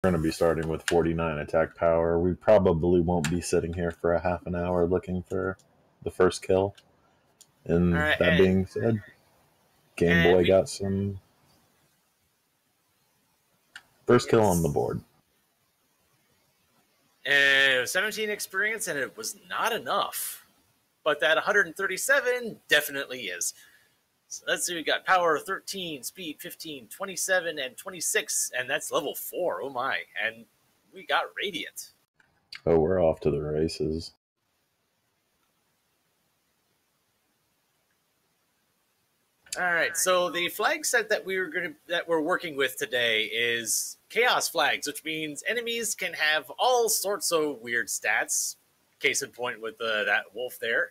We're going to be starting with 49 attack power. We probably won't be sitting here for a half an hour looking for the first kill. And that being said, Game Boy got some first kill on the board. 17 experience, and it was not enough. But that 137 definitely is. So let's see, we got power 13, speed 15, 27, and 26, and that's level 4. Oh my. And we got Radiant. Oh, we're off to the races. All right, so the flag set that we're working with today is Chaos flags, which means enemies can have all sorts of weird stats. Case in point with that wolf there.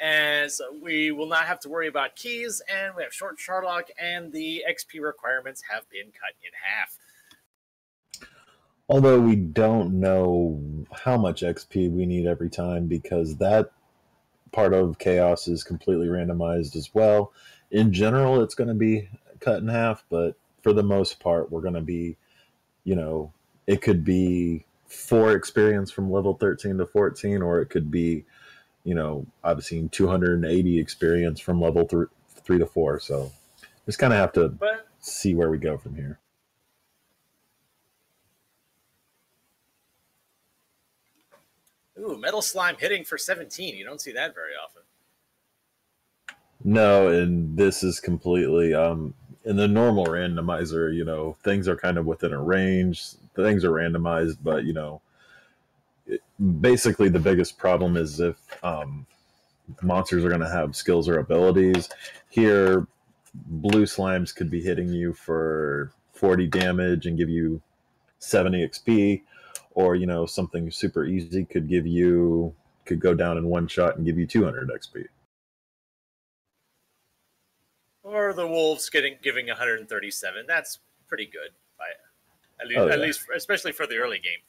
And so we will not have to worry about keys, and we have short Charlock, and the XP requirements have been cut in half. Although we don't know how much XP we need every time, because that part of Chaos is completely randomized as well. In general, it's going to be cut in half, but for the most part, we're going to be, it could be 4 experience from level 13 to 14, or it could be, I've seen 280 experience from level 3 to 4. So just kind of have to see where we go from here. Ooh, Metal Slime hitting for 17. You don't see that very often. No, and this is completely in the normal randomizer, things are kind of within a range. Things are randomized, but basically the biggest problem is if monsters are going to have skills or abilities. Here, blue slimes could be hitting you for 40 damage and give you 70 XP. Or, something super easy could go down in one shot and give you 200 XP. Or the wolves giving 137. That's pretty good, at least especially for the early game.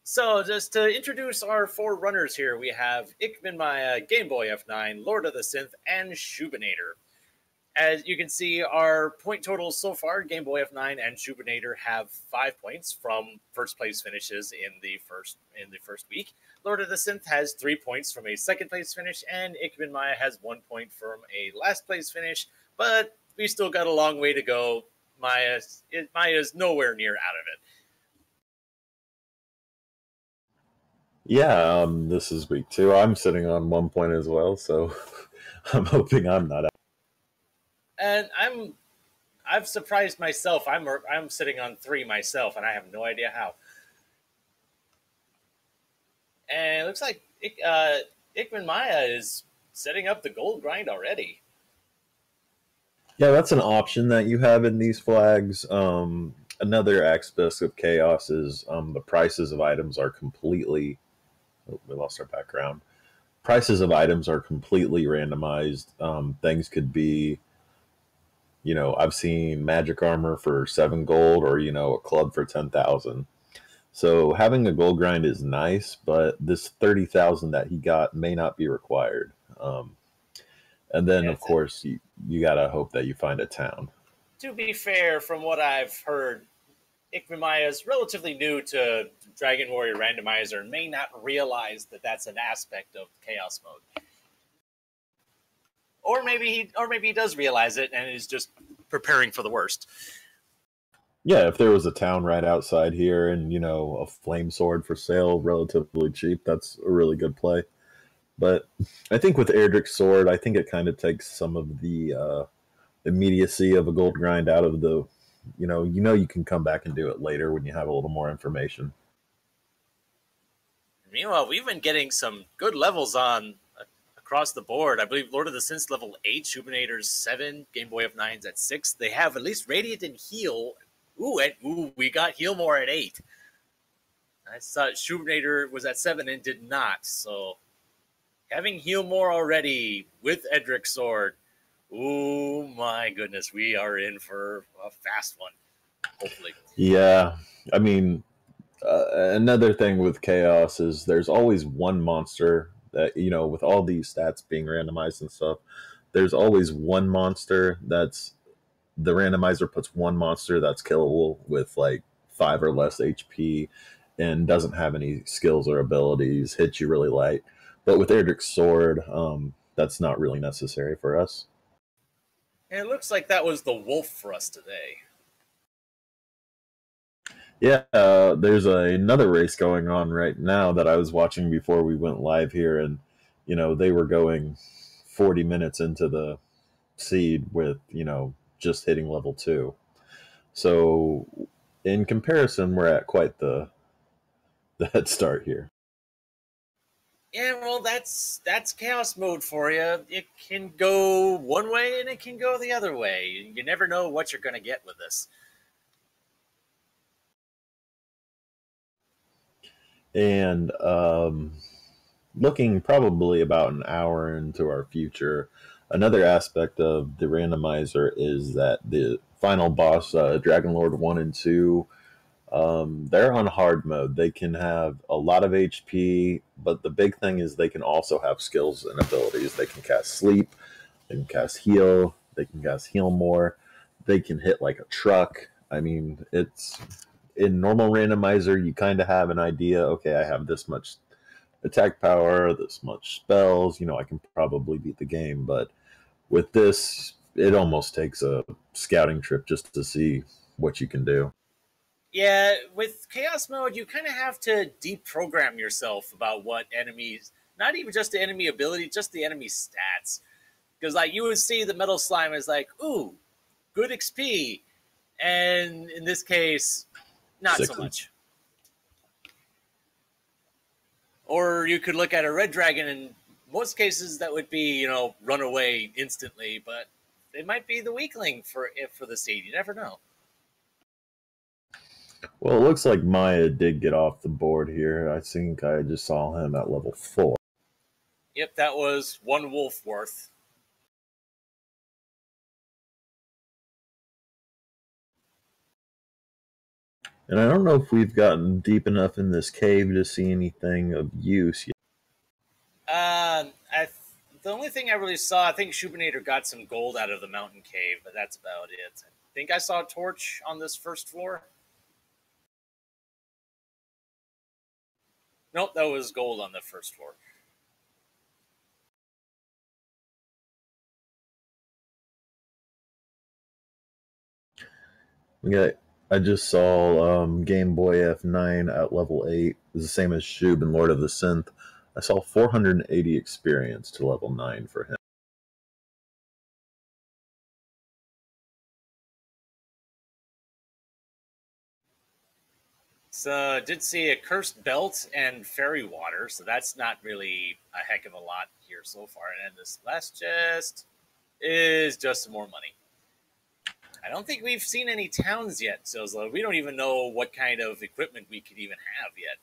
So just to introduce our 4 runners here, we have ichbinmiah, gameboyf9, LordoftheSynth, and Shoobinator. As you can see, our point totals so far, gameboyf9 and Shoobinator have 5 points from first place finishes in the first week. LordoftheSynth has 3 points from a second place finish, and ichbinmiah has 1 point from a last place finish. But we still got a long way to go. Maya's nowhere near out of it. Yeah, this is week 2. I'm sitting on 1 point as well, so I'm hoping I'm not out. And I've surprised myself. I'm sitting on 3 myself, and I have no idea how. And it looks like ichbinmiah is setting up the gold grind already. Yeah, that's an option that you have in these flags. Another aspect of Chaos is the prices of items are completely... Oh, we lost our background. Prices of items are completely randomized. Things could be... I've seen magic armor for 7 gold or, a club for 10,000. So having a gold grind is nice, but this 30,000 that he got may not be required. And then, of course, you got to hope that you find a town. To be fair, from what I've heard, ichbinmiah is relatively new to Dragon Warrior Randomizer and may not realize that that's an aspect of Chaos mode. Or maybe he does realize it and is just preparing for the worst. Yeah, if there was a town right outside here and, a flame sword for sale relatively cheap, that's a really good play. But I think with Erdrick's sword, I think it kind of takes some of the immediacy of a gold grind out of the, you can come back and do it later when you have a little more information. Meanwhile, we've been getting some good levels on across the board. I believe LordoftheSynth level 8, Shoobinator's 7, gameboyf9's at 6. They have at least Radiant and Heal. Ooh, we got Heal more at 8. I thought Shoobinator was at 7 and did not. So having Heal more already with Erdrick's sword. Oh my goodness, we are in for a fast one, hopefully. Yeah, I mean, another thing with Chaos is there's always one monster that, with all these stats being randomized and stuff, there's always one monster that's the randomizer puts one monster that's killable with like 5 or less HP and doesn't have any skills or abilities, hits you really light. But with Erdrick's sword, that's not really necessary for us. And it looks like that was the wolf for us today. Yeah, there's another race going on right now that I was watching before we went live here, and they were going 40 minutes into the seed with just hitting level 2. So in comparison, we're at quite the head start here. Yeah, well, that's chaos mode for you. It can go one way and it can go the other way. You never know what you're going to get with this. And looking probably about an hour into our future, another aspect of the randomizer is that the final boss, Dragon Lord 1 and 2, they're on hard mode. They can have a lot of HP, but the big thing is they can also have skills and abilities. They can cast Sleep, they can cast Heal, they can cast Heal More, they can hit like a truck. I mean, it's in normal randomizer, you kind of have an idea, okay, I have this much attack power, this much spells, I can probably beat the game. But with this, it almost takes a scouting trip just to see what you can do. Yeah, with chaos mode, you kind of have to deprogram yourself about what enemies, not even just the enemy ability, just the enemy stats. Because like you would see the metal slime is like, ooh, good XP. And in this case, not so much. Or you could look at a red dragon, and in most cases that would be, run away instantly, but it might be the weakling for the seed. You never know. Well, it looks like Maya did get off the board here. I think I just saw him at level 4. Yep, that was one wolf worth. And I don't know if we've gotten deep enough in this cave to see anything of use yet. The only thing I really saw, I think Shoobinator got some gold out of the mountain cave, but that's about it. I think I saw a torch on this first floor. Nope, that was gold on the first floor. Okay, I just saw gameboyf9 at level 8. It's the same as Shoob and LordoftheSynth. I saw 480 experience to level 9 for him. So I did see a cursed belt and fairy water, so that's not really a heck of a lot here so far. And this last chest is just some more money. I don't think we've seen any towns yet, so we don't even know what kind of equipment we could even have yet.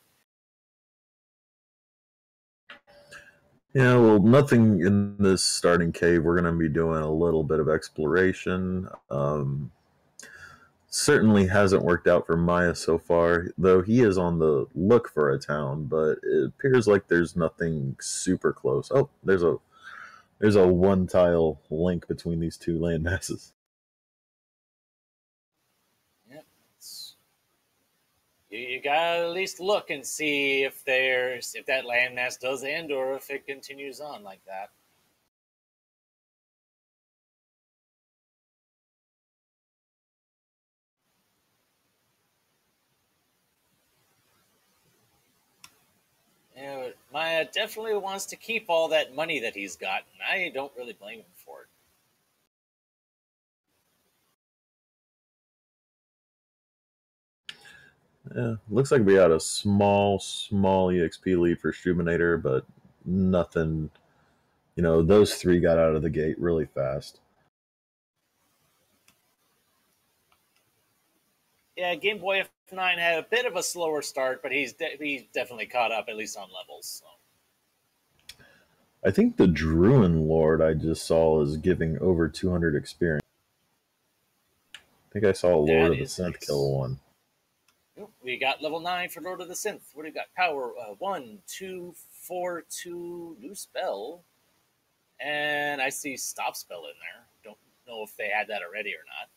Yeah, well, nothing in this starting cave. We're going to be doing a little bit of exploration. Certainly hasn't worked out for Maya so far, though he is on the look for a town, but it appears like there's nothing super close. Oh, there's a one tile link between these two land masses. Yep. You gotta at least look and see if that landmass does end or if it continues on like that. Yeah, but Maya definitely wants to keep all that money that he's got, and I don't really blame him for it. Yeah, looks like we had a small EXP lead for Shoobinator, but nothing. Those 3 got out of the gate really fast. Yeah, gameboyf9 had a bit of a slower start, but he's definitely caught up, at least on levels. So. I think the Druin Lord I just saw is giving over 200 experience. I think I saw LordoftheSynth kill one. We got level 9 for LordoftheSynth. What do we got? Power 1, 2, 4, 2, new spell. And I see stop spell in there. Don't know if they had that already or not.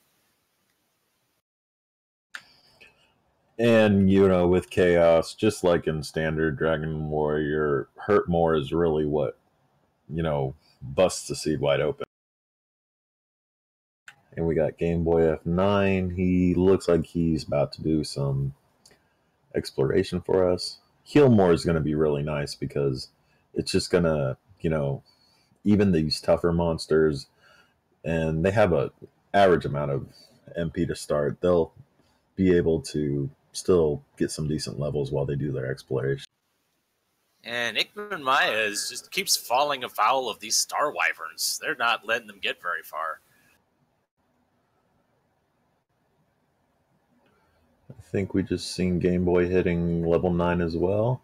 And, with Chaos, just like in standard Dragon Warrior, Hurt More is really what, busts the seed wide open. And we got gameboyf9. He looks like he's about to do some exploration for us. Heal More is going to be really nice because it's just going to, even these tougher monsters, and they have a average amount of MP to start, they'll be able to still get some decent levels while they do their exploration. And ichbinmiah just keeps falling afoul of these Star Wyverns. They're not letting them get very far. I think we just seen Game Boy hitting level 9 as well.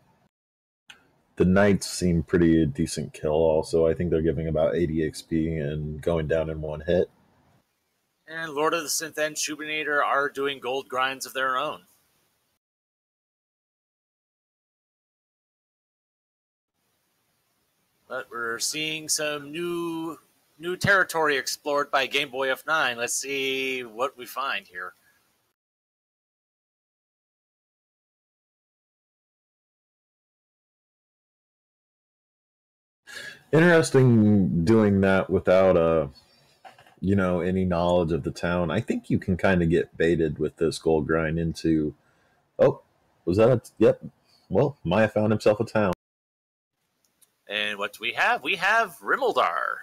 The Knights seem pretty decent kill also. I think they're giving about 80 XP and going down in one hit. And LordoftheSynth and Shoobinator are doing gold grinds of their own. But we're seeing some new territory explored by gameboyf9. Let's see what we find here. Interesting doing that without any knowledge of the town. I think you can kind of get baited with this gold grind into, oh, was that a, yep. Well, Maya found himself a town. And what do we have? We have Rimmildar.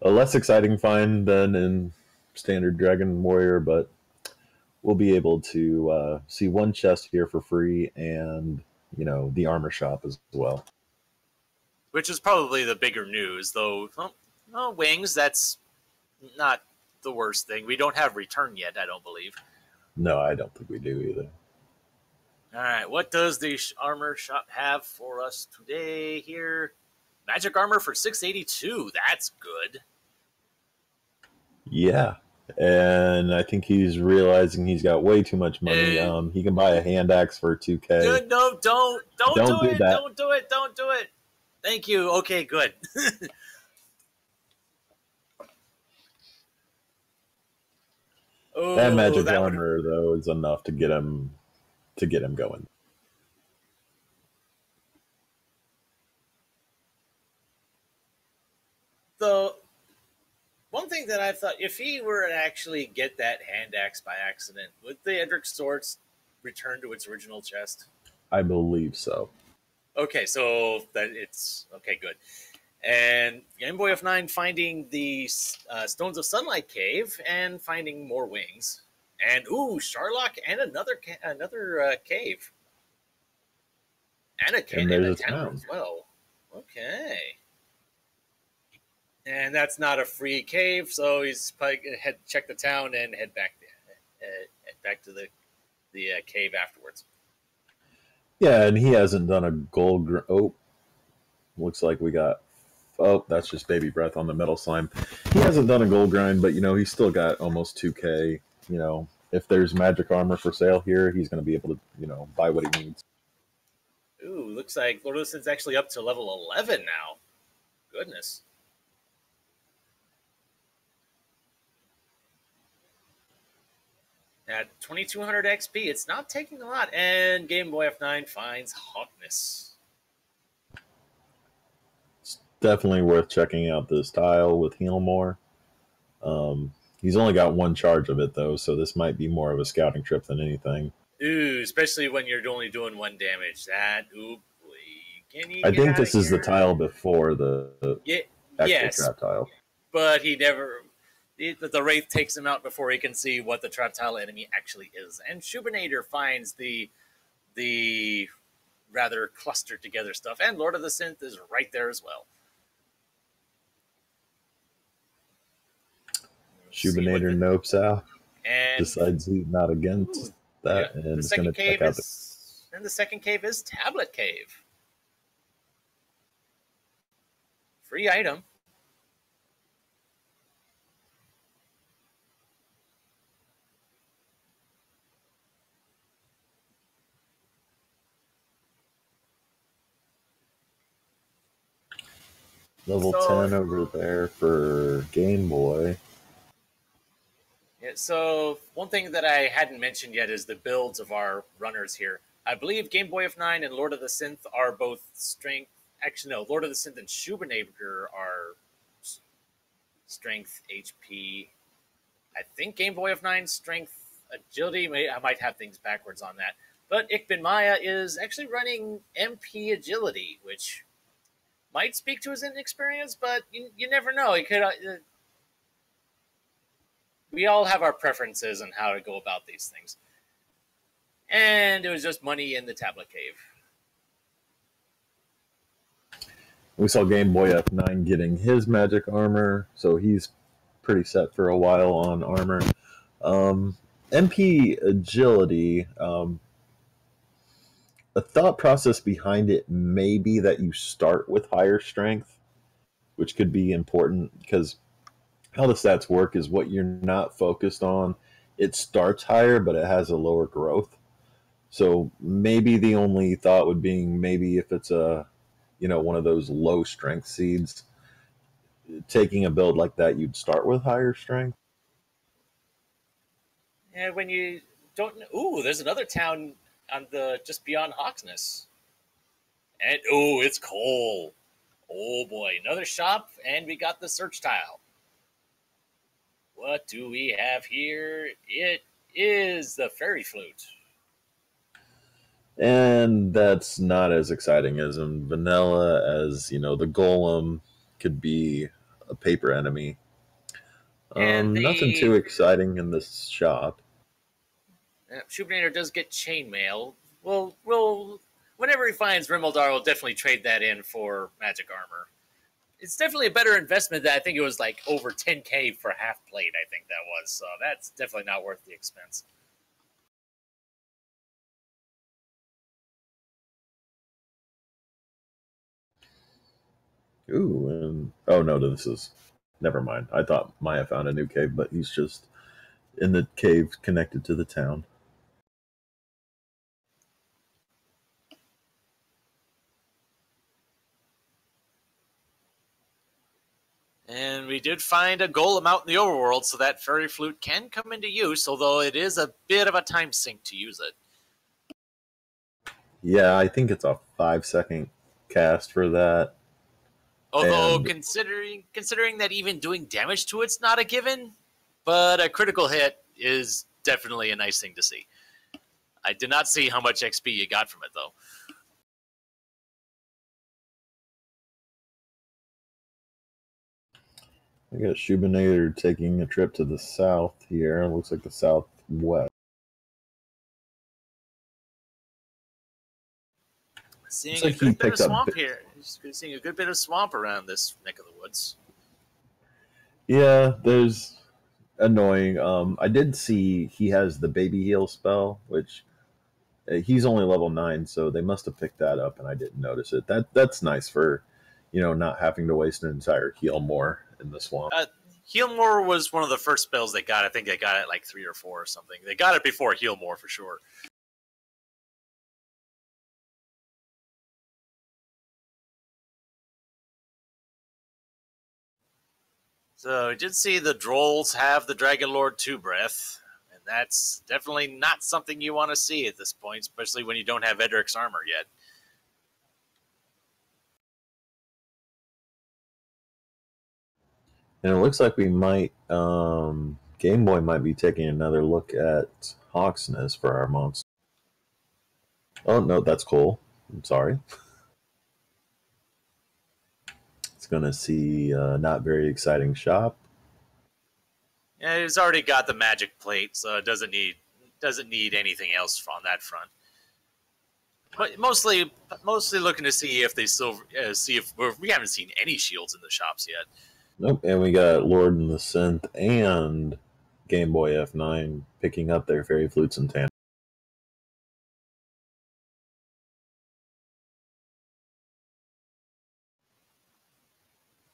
A less exciting find than in standard Dragon Warrior, but we'll be able to see one chest here for free and, the armor shop as well. Which is probably the bigger news, though. Well, wings, that's not the worst thing. We don't have return yet, I don't believe. No, I don't think we do either. All right, what does the armor shop have for us today here? Magic armor for 682. That's good. Yeah, and I think he's realizing he's got way too much money. He can buy a hand axe for 2K. No, don't do it. That. Don't do it. Don't do it. Thank you. Okay, good. That magic armor though is enough to get him going. So, one thing that I thought, if he were to actually get that hand axe by accident, would the Edric Swords return to its original chest? I believe so. Okay, so that it's okay, good. And gameboyf9 finding the Stones of Sunlight cave and finding more wings, and Sharlock and another cave, and a town as well. Okay, and that's not a free cave, so he's probably gonna check the town and head back to the cave afterwards. Yeah, and he hasn't done a gold. Looks like we got. Oh, that's just baby breath on the metal slime. He hasn't done a gold grind, but he's still got almost 2K. If there's magic armor for sale here, he's going to be able to buy what he needs. Ooh, looks like LordoftheSynth's actually up to level 11 now. Goodness. At 2200 XP, it's not taking a lot, and gameboyf9 finds Hawkness. It's definitely worth checking out this tile with Heal More. He's only got one charge of it, though, so this might be more of a scouting trip than anything. Ooh, especially when you're only doing 1 damage. Ooh, boy. I think this is the tile before the actual trap tile. But he never... The Wraith takes him out before he can see what the trap tile enemy actually is. And Shoobinator finds the rather clustered together stuff. And LordoftheSynth is right there as well. Shoobinator nopes out. And decides he's not against that. Yeah, and the second cave is... And the second cave is Tablet Cave. Free item. Level 10 over there for Game Boy. Yeah, So one thing that I hadn't mentioned yet is the builds of our runners here. I believe gameboyf9 and Lord of the Synth are both strength. Actually, no, Lord of the Synth and Shoobinator are strength, HP. I think gameboyf9 strength, agility. I might have things backwards on that. But ichbinmiah is actually running MP agility, which might speak to his inexperience, but you never know. He could. We all have our preferences on how to go about these things. And it was just money in the tablet cave. We saw gameboyf9 getting his magic armor, so he's pretty set for a while on armor. MP agility, the thought process behind it may be that you start with higher strength, which could be important because how the stats work is what you're not focused on. It starts higher, but it has a lower growth. So maybe the only thought would be maybe if it's one of those low strength seeds, taking a build like that, you'd start with higher strength. And when you don't, there's another town on the just beyond Hawksness, and it's Cole. Oh boy, another shop, and we got the search tile. What do we have here? It is the fairy flute. And that's not as exciting as in vanilla, as the golem could be a paper enemy. Nothing too exciting in this shop. Shoobinator does get chainmail. We'll whenever he finds Rimeldar, we'll definitely trade that in for magic armor. It's definitely a better investment. I think it was like over 10K for half plate. I think that was, so that's definitely not worth the expense. Ooh, and oh no, this is never mind. I thought Maya found a new cave, but he's just in the cave connected to the town. And we did find a golem out in the overworld, so that fairy flute can come into use, although it is a bit of a time sink to use it. Yeah, I think it's a 5-second cast for that. Although considering that even doing damage to it's not a given, but a critical hit is definitely a nice thing to see. I did not see how much XP you got from it, though. I got Shoobinator taking a trip to the south here. It looks like the southwest. Seeing a good bit of swamp here. Seeing a good bit of swamp around this neck of the woods. Yeah, there's annoying. I did see he has the baby heal spell, which he's only level 9, so they must have picked that up, and I didn't notice it. That's nice for, not having to waste an entire heal more in the swamp. Heal more was one of the first spells they got. I think they got it like 3 or 4 or something. They got it before heal more for sure. So we did see the Drolls have the Dragon Lord 2 breath, and that's definitely not something you want to see at this point, especially when you don't have Edric's armor yet. And it looks like we might, Game Boy might be taking another look at Hawksness for our monster. Oh, no, that's cool. I'm sorry. It's going to see not very exciting shop. Yeah, it's already got the magic plate, so it doesn't need anything else on that front. But mostly looking to see if they still we haven't seen any shields in the shops yet. Nope, and we got Lord of the Synth and gameboyf9 picking up their fairy flutes in tandem.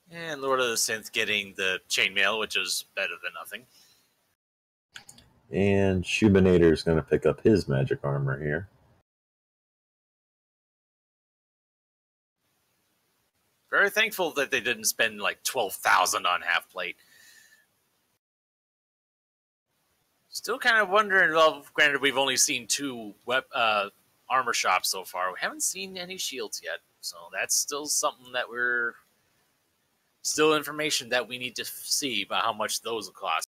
And Lord of the Synth getting the chainmail, which is better than nothing. And Shoobinator is going to pick up his magic armor here. Very thankful that they didn't spend like 12,000 on half plate. Still kind of wondering, well, granted, we've only seen 2 armor shops so far. We haven't seen any shields yet. So that's still something that we're... Still information that we need to see about how much those will cost.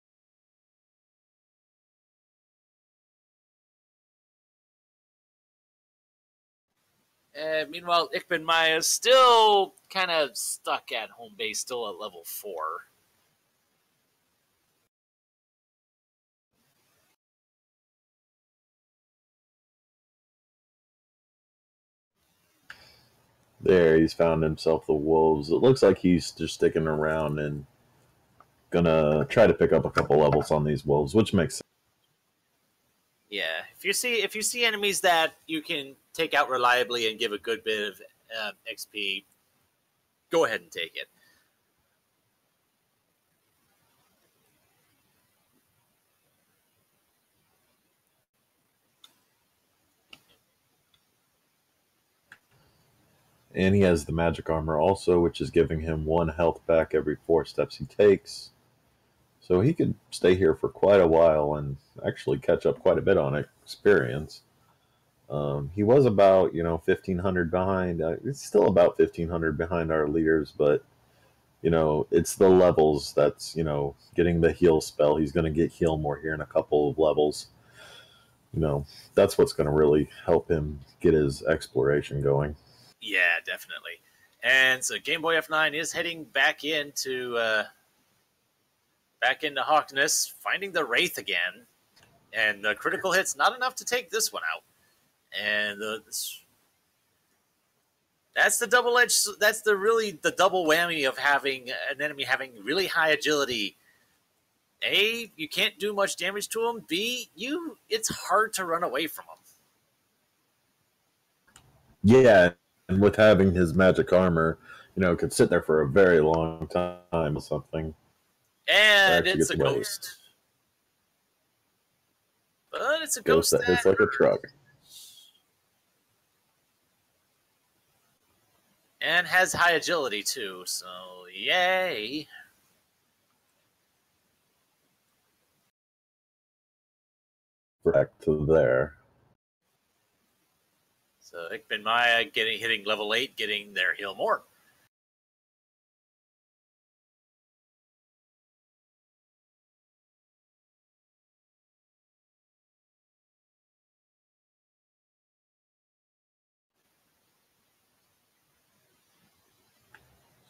Meanwhile, ichbinmiah is still kind of stuck at home base, still at level 4. There, he's found himself the wolves. It looks like he's just sticking around and gonna try to pick up a couple levels on these wolves, which makes sense. Yeah, if you see enemies that you can take out reliably and give a good bit of XP, go ahead and take it. And he has the magic armor also, which is giving him 1 health back every 4 steps he takes. So he could stay here for quite a while and actually catch up quite a bit on experience. He was about, 1,500 behind. It's still about 1,500 behind our leaders, but, it's the levels that's, getting the heal spell. He's going to get heal more here in a couple of levels. That's what's going to really help him get his exploration going. Yeah, definitely. And so gameboyf9 is heading back into Hawkness, finding the Wraith again. And the critical hit's not enough to take this one out. And that's the double-edged. That's the double whammy of having an enemy having really high agility. A, you can't do much damage to him. B, it's hard to run away from him. Yeah, and with having his magic armor, could sit there for a very long time or something. And it's a ghost. But it's a ghost that hits like a truck. And has high agility, too, so yay. Back to there. So ichbinmiah hitting level 8, getting their heal more.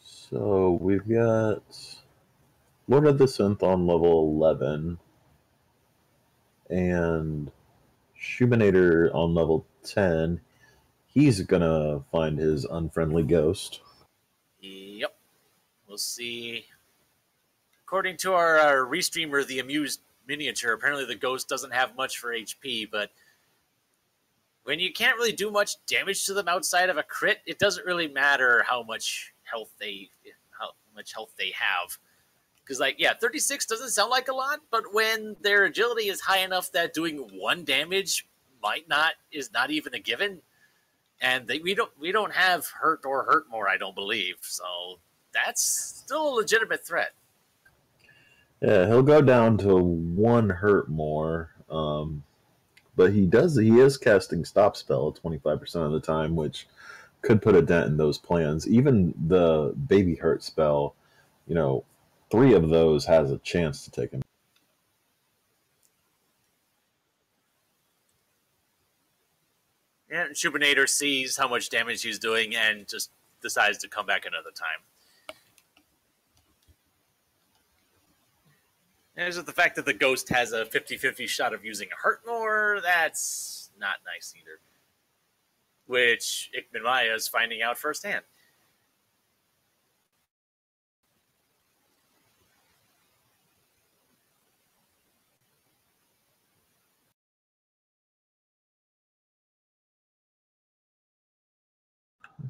So we've got LordoftheSynth on level 11 and Shoobinator on level 10. He's gonna find his unfriendly ghost. Yep. We'll see. According to our restreamer, the Amused Miniature, apparently the ghost doesn't have much for HP, but when you can't really do much damage to them outside of a crit, it doesn't really matter how much health they have. Because, 36 doesn't sound like a lot, but when their agility is high enough that doing 1 damage is not even a given, and we don't have hurt or hurt more, I don't believe. So that's still a legitimate threat. Yeah, he'll go down to 1 hurt more, but he is casting stop spell 25% of the time, which could put a dent in those plans. Even the baby hurt spell, 3 of those has a chance to take him. And Shoobinator sees how much damage he's doing and just decides to come back another time. And there's the fact that the ghost has a 50-50 shot of using a hurt more. That's not nice either. Which ichbinmiah is finding out firsthand.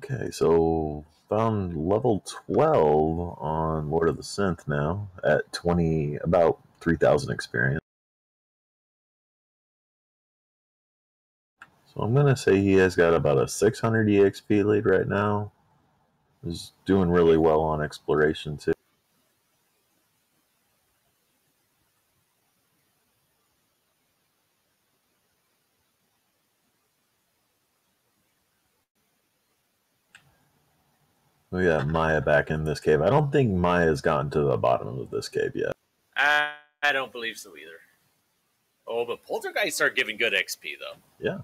Okay, so found level 12 on LordoftheSynth now at about 3,000 experience. So I'm going to say he has got about a 600 EXP lead right now. He's doing really well on exploration too. We got Maya back in this cave. I don't think Maya's gotten to the bottom of this cave yet. I don't believe so either. Oh, but poltergeists are giving good XP though. Yeah.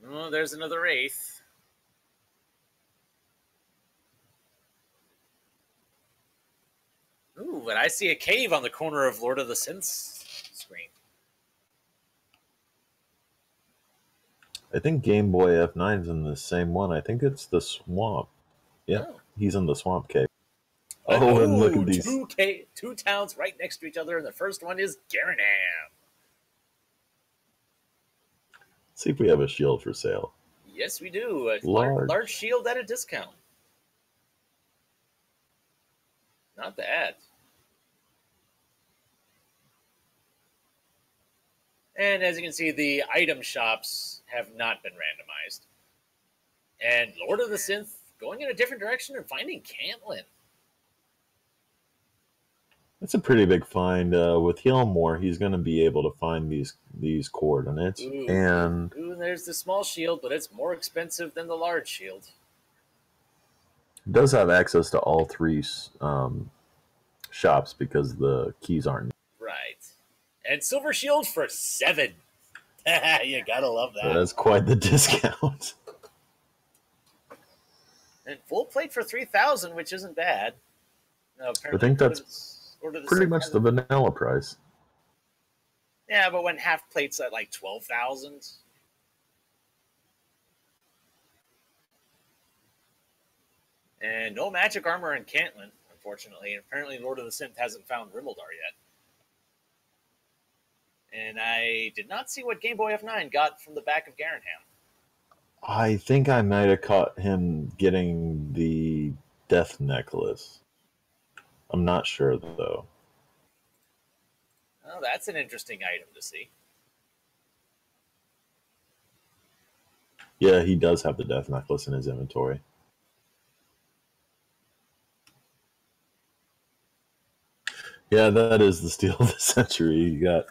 Oh, there's another wraith. Ooh, but I see a cave on the corner of Lord of the Synth's screen. I think gameboyf9's in the same one. I think it's the swamp. Yeah, he's in the swamp cave. Oh, and look at these. Two towns right next to each other, and the first one is Garanham. See if we have a shield for sale. Yes, we do. A large shield at a discount. Not bad. And as you can see, the item shops have not been randomized. And Lord of the Synth going in a different direction and finding Cantlin. That's a pretty big find. With Healmore, he's going to be able to find these coordinates. Ooh, and there's the small shield, but it's more expensive than the large shield. He does have access to all three shops because the keys aren't. Right. And silver shield for 7. You gotta love that. That's quite the discount. And full plate for 3,000, which isn't bad. No, I think that's pretty much the vanilla price. Yeah, but when half plate's at like 12,000. And no magic armor in Cantlin, unfortunately. And apparently Lord of the Synth hasn't found Rimmildar yet. And I did not see what gameboyf9 got from the back of Garanham. I think I might have caught him getting the death necklace. I'm not sure, though. Oh, that's an interesting item to see. Yeah, he does have the death necklace in his inventory. Yeah, that is the steal of the century. You got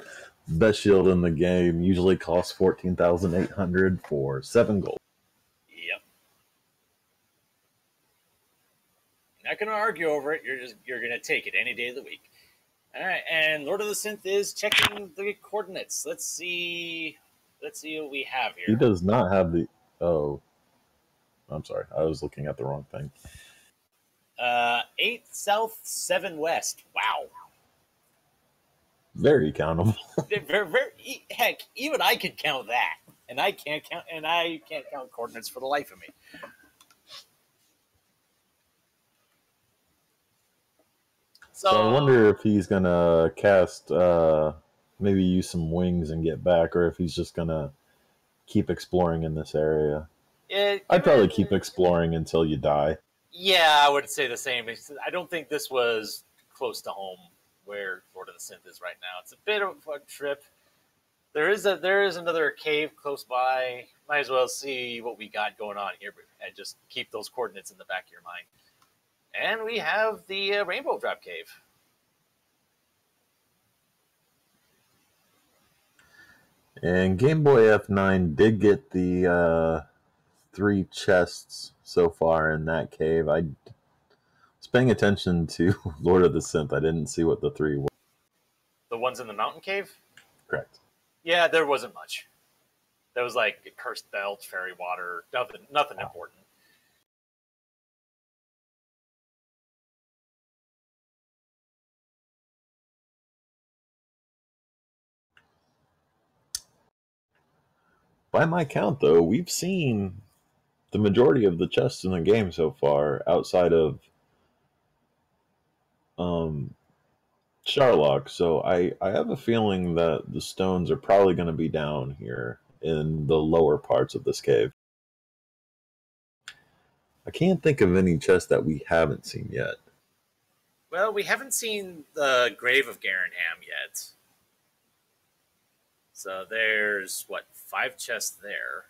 best shield in the game. Usually costs 14,800 for 7 gold. Yep. Not going to argue over it. You're going to take it any day of the week. All right, and Lord of the Synth is checking the coordinates. Let's see what we have here. He does not have the. Oh, I'm sorry. I was looking at the wrong thing. 8 south, 7 west. Wow. Very countable. Heck, even I can count that, and I can't count coordinates for the life of me. So I wonder if he's gonna cast, maybe use some wings and get back, or if he's just gonna keep exploring in this area. I'd probably keep exploring until you die. Yeah, I would say the same. I don't think this was close to home where Lord of the Synth is right now. It's a bit of a trip. There is another cave close by. Might as well see what we got going on here and just keep those coordinates in the back of your mind. And we have the Rainbow Drop Cave. And gameboyf9 did get the 3 chests so far in that cave. I was paying attention to Lord of the Synth. I didn't see what the 3 were. The ones in the mountain cave? Correct. Yeah, there wasn't much. There was like Cursed Belt, Fairy Water, nothing important. By my count, though, we've seen the majority of the chests in the game so far, outside of Charlock. So I have a feeling that the stones are probably going to be down here in the lower parts of this cave. I can't think of any chests that we haven't seen yet. Well, we haven't seen the Grave of Garanham yet. So there's, 5 chests there.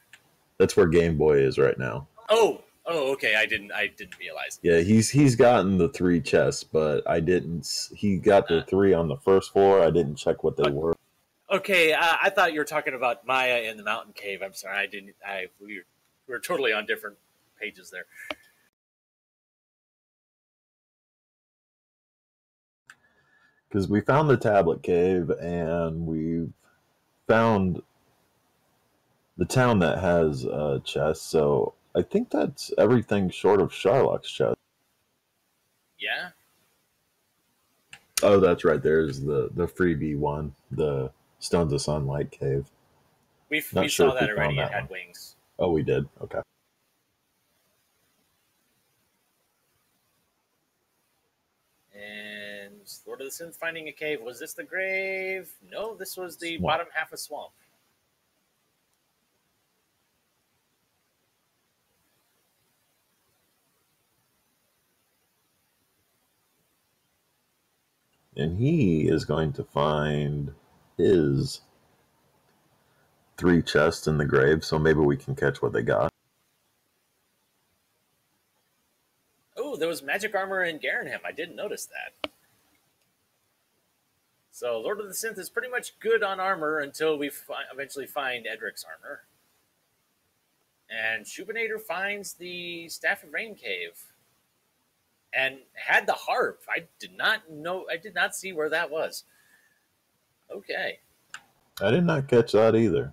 That's where Game Boy is right now. Oh, okay. I didn't realize. Yeah, he's gotten the 3 chests, but I didn't. He got the 3 on the first floor. I didn't check what they were. Okay, I thought you were talking about Maya in the mountain cave. I'm sorry, I didn't. We were totally on different pages there. Because we found the tablet cave and we found the town that has a chest. So I think that's everything short of Sharlock's chest. Yeah. Oh, that's right. There's the freebie one, the Stones of Sunlight cave. We saw that already. It had wings. Oh, we did. Okay. And Lord of the Synth finding a cave. Was this the grave? No, this was the Swamp. bottom half of swamp. And he is going to find his 3 chests in the grave, so maybe we can catch what they got. Oh, there was magic armor in Garenham. I didn't notice that. So Lord of the Synth is pretty much good on armor until we eventually find Edric's armor. And Shoobinator finds the Staff of Rain cave. And had the harp. I did not see where that was. Okay. I did not catch that either.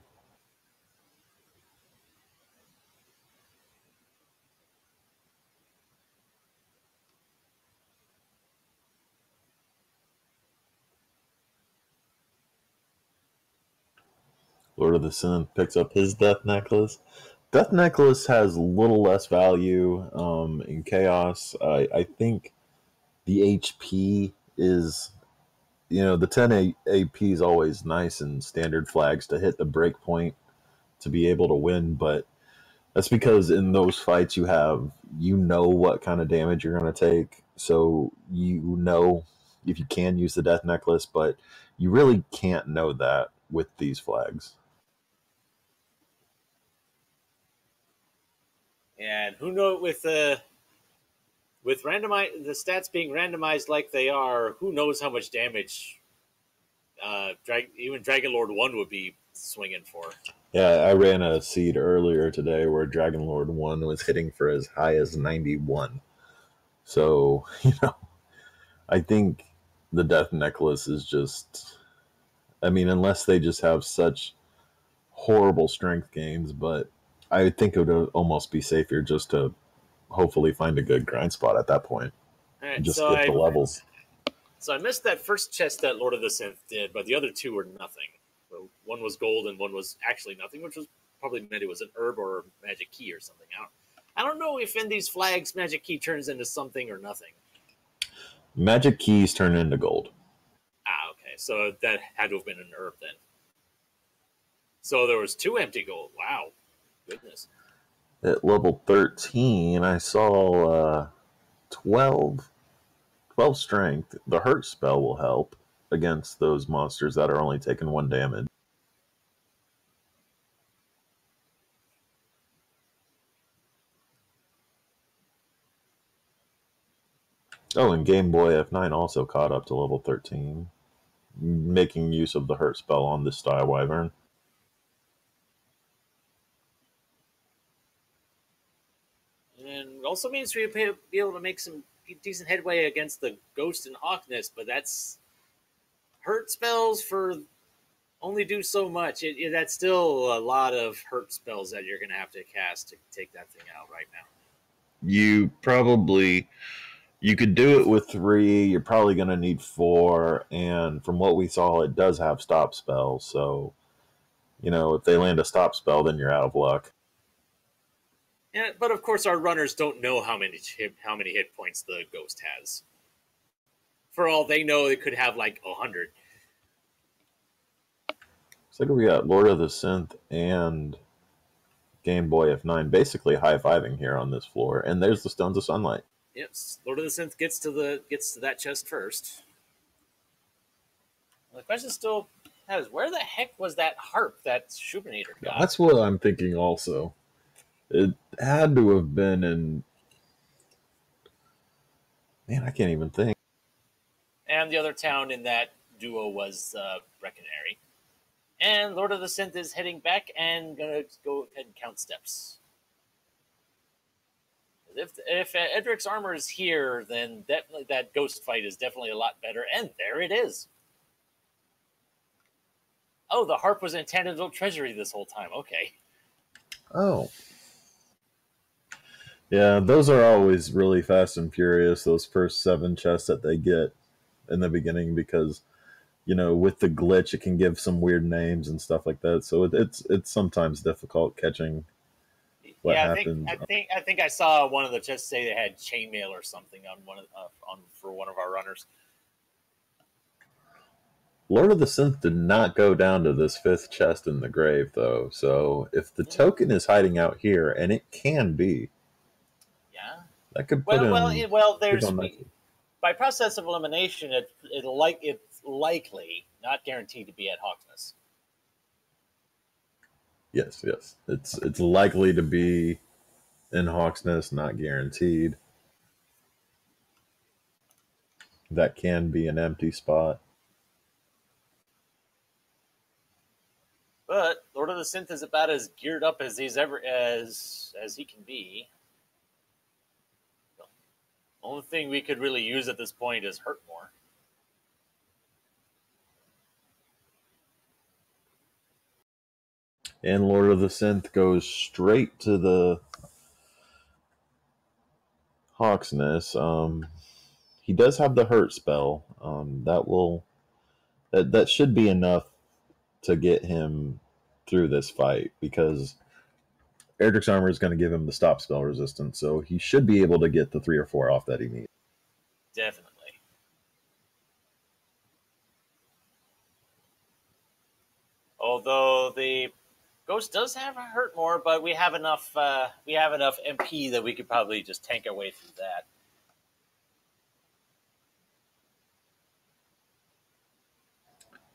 Lord of the Synth picks up his Death Necklace. Death Necklace has a little less value in Chaos. I think the HP is, the 10 AP is always nice in standard flags to hit the break point to be able to win, but that's because in those fights you know what kind of damage you're going to take, so you know if you can use the Death Necklace, but you really can't know that with these flags. And who knows, with the stats being randomized like they are, who knows how much damage even Dragon Lord 1 would be swinging for. Yeah, I ran a seed earlier today where Dragon Lord 1 was hitting for as high as 91. So, I think the Death Necklace is just, unless they just have such horrible strength gains, but I think it would almost be safer just to hopefully find a good grind spot at that point. Right, and just get the levels. So I missed that first chest that Lord of the Synth did, but the other 2 were nothing. So one was gold and one was actually nothing, which was probably meant it was an herb or a magic key or something. I don't know if in these flags magic key turns into something or nothing. Magic keys turn into gold. Ah, okay. So that had to have been an herb then. So there was 2 empty gold. Wow. Goodness. At level 13, I saw 12 strength. The hurt spell will help against those monsters that are only taking 1 damage. Oh, and Game Boy F9 also caught up to level 13, making use of the hurt spell on this style wyvern. And also means we'll be able to make some decent headway against the Ghost and Hawkness, but that's hurt spells for only do so much. That's still a lot of hurt spells that you're going to have to cast to take that thing out right now. You could do it with 3. You're probably going to need 4, and from what we saw, it does have stop spells. So, if they land a stop spell, then you're out of luck. Yeah, but of course, our runners don't know how many hit points the Ghost has. For all they know, it could have like 100. Looks like we got Lord of the Synth and Game Boy F9 basically high-fiving here on this floor, and there's the Stones of Sunlight. Yes, Lord of the Synth gets to that chest first. Well, the question still has, where the heck was that harp that Shoobinator got? That's what I'm thinking also. It had to have been in... Man, I can't even think. And the other town in that duo was Breckenary. And Lord of the Synth is heading back and gonna go ahead and count steps. If Edric's armor is here, then definitely that ghost fight is definitely a lot better. And there it is. Oh, the harp was in Tandendal Treasury this whole time. Okay. Oh. Yeah, those are always really fast and furious, those first 7 chests that they get in the beginning, because, you know, with the glitch, it can give some weird names and stuff like that. So it's sometimes difficult catching what happens. I think I saw one of the chests say they had chainmail or something on for one of our runners. Lord of the Synth did not go down to this 5th chest in the grave, though. So if the token is hiding out here, and it can be, yeah, that could put him. Well, there's by process of elimination, it's likely, not guaranteed, to be at Hawksness. Yes, it's likely to be in Hawksness, not guaranteed. That can be an empty spot. But Lord of the Synth is about as geared up as he's ever as he can be. The only thing we could really use at this point is Hurt More. And Lord of the Synth goes straight to the Hawksness. He does have the hurt spell. That should be enough to get him through this fight, because Erdrick's armor is going to give him the stop spell resistance, so he should be able to get the 3 or 4 off that he needs. Definitely. Although the Ghost does have a hurt more, but we have enough MP that we could probably just tank our way through that.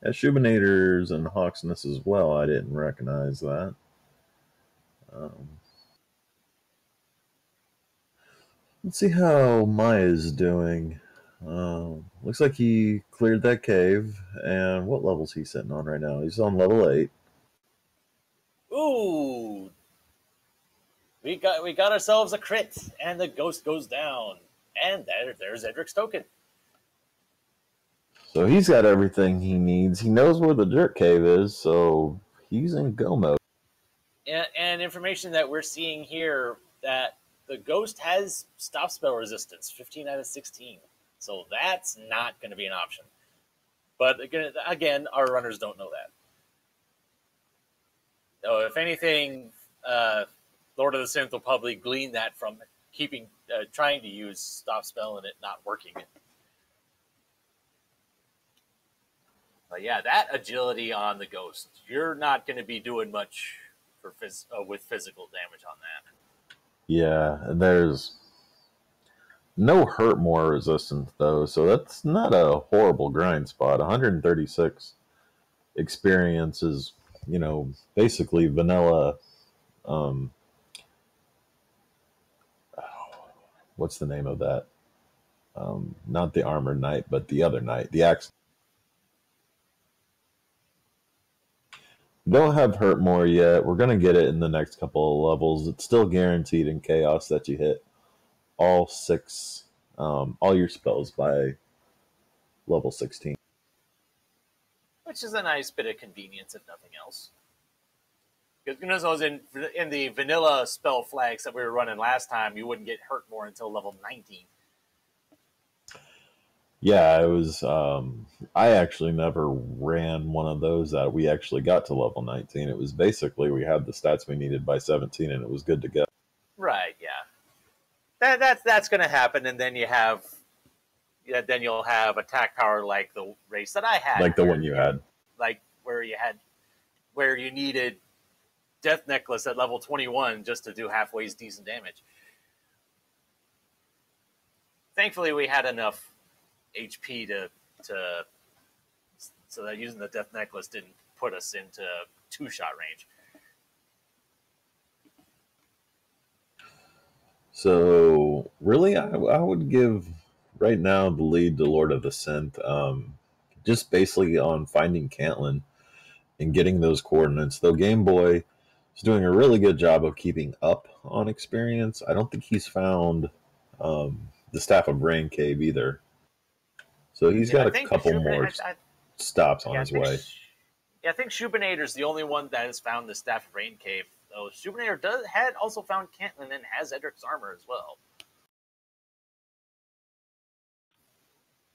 As Shoobinators and Hawksness as well, I didn't recognize that. Let's see how Maya's doing. Looks like he cleared that cave. And what level's he sitting on right now? He's on level 8. Ooh! We got ourselves a crit, and the Ghost goes down. And there's Edric's token. So he's got everything he needs. He knows where the Jerk Cave is, so he's in go mode. And information that we're seeing here, that the Ghost has stop spell resistance, 15 out of 16. So that's not going to be an option. But again, our runners don't know that. So if anything, Lord of the Synth will probably glean that from trying to use stop spell and it not working. But yeah, that agility on the Ghost, you're not going to be doing much with physical damage on that. Yeah, there's no hurt more resistance, though, so that's not a horrible grind spot. 136 experience is, basically vanilla. What's the name of that? Not the Armored Knight, but the other knight, the Axe. Don't have hurt more yet. We're going to get it in the next couple of levels. It's still guaranteed in Chaos that you hit all 6, all your spells by level 16. Which is a nice bit of convenience, if nothing else. Because in the vanilla spell flags that we were running last time, you wouldn't get hurt more until level 19. Yeah, it was. I actually never ran one of those that we actually got to level 19. It was basically we had the stats we needed by 17, and it was good to go. Right. Yeah. That's going to happen, and then you'll have attack power like the race that I had, like the one you had, like where you needed Death Necklace at level 21 just to do halfway decent damage. Thankfully, we had enough HP so that using the Death Necklace didn't put us into 2-shot range. So really, I would give right now the lead to Lord of the Synth, just basically on finding Cantlin. and getting those coordinates. Though Game Boy is doing a really good job of keeping up on experience, I don't think he's found the Staff of Rain Cave either. So he's got a couple more stops on his way. Yeah, I think Shoobinator is the only one that has found the Staff of Rain Cave. Though Shoobinator had also found Cantland and has Edric's armor as well.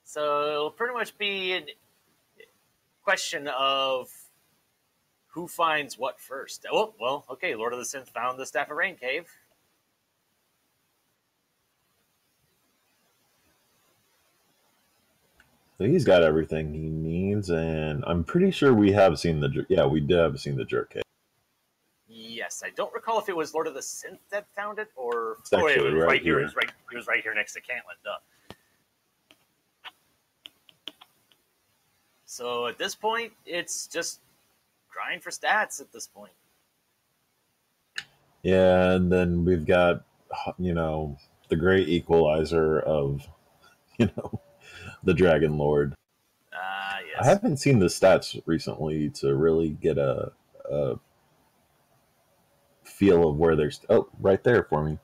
So it'll pretty much be a question of who finds what first. Oh, well, okay, Lord of the Synth found the Staff of Rain Cave. So he's got everything he needs, and I'm pretty sure we have seen the... Yeah, we did have seen the Jerk Cave. Yes, I don't recall if it was Lord of the Synth that found it, or... It's actually right here. He was right here next to Cantland, duh. So at this point, it's just grind for stats at this point. Yeah, and then we've got, you know, the great equalizer of, you know, the Dragon Lord. Yes. I haven't seen the stats recently to really get a feel of where they're... Oh, right there for me.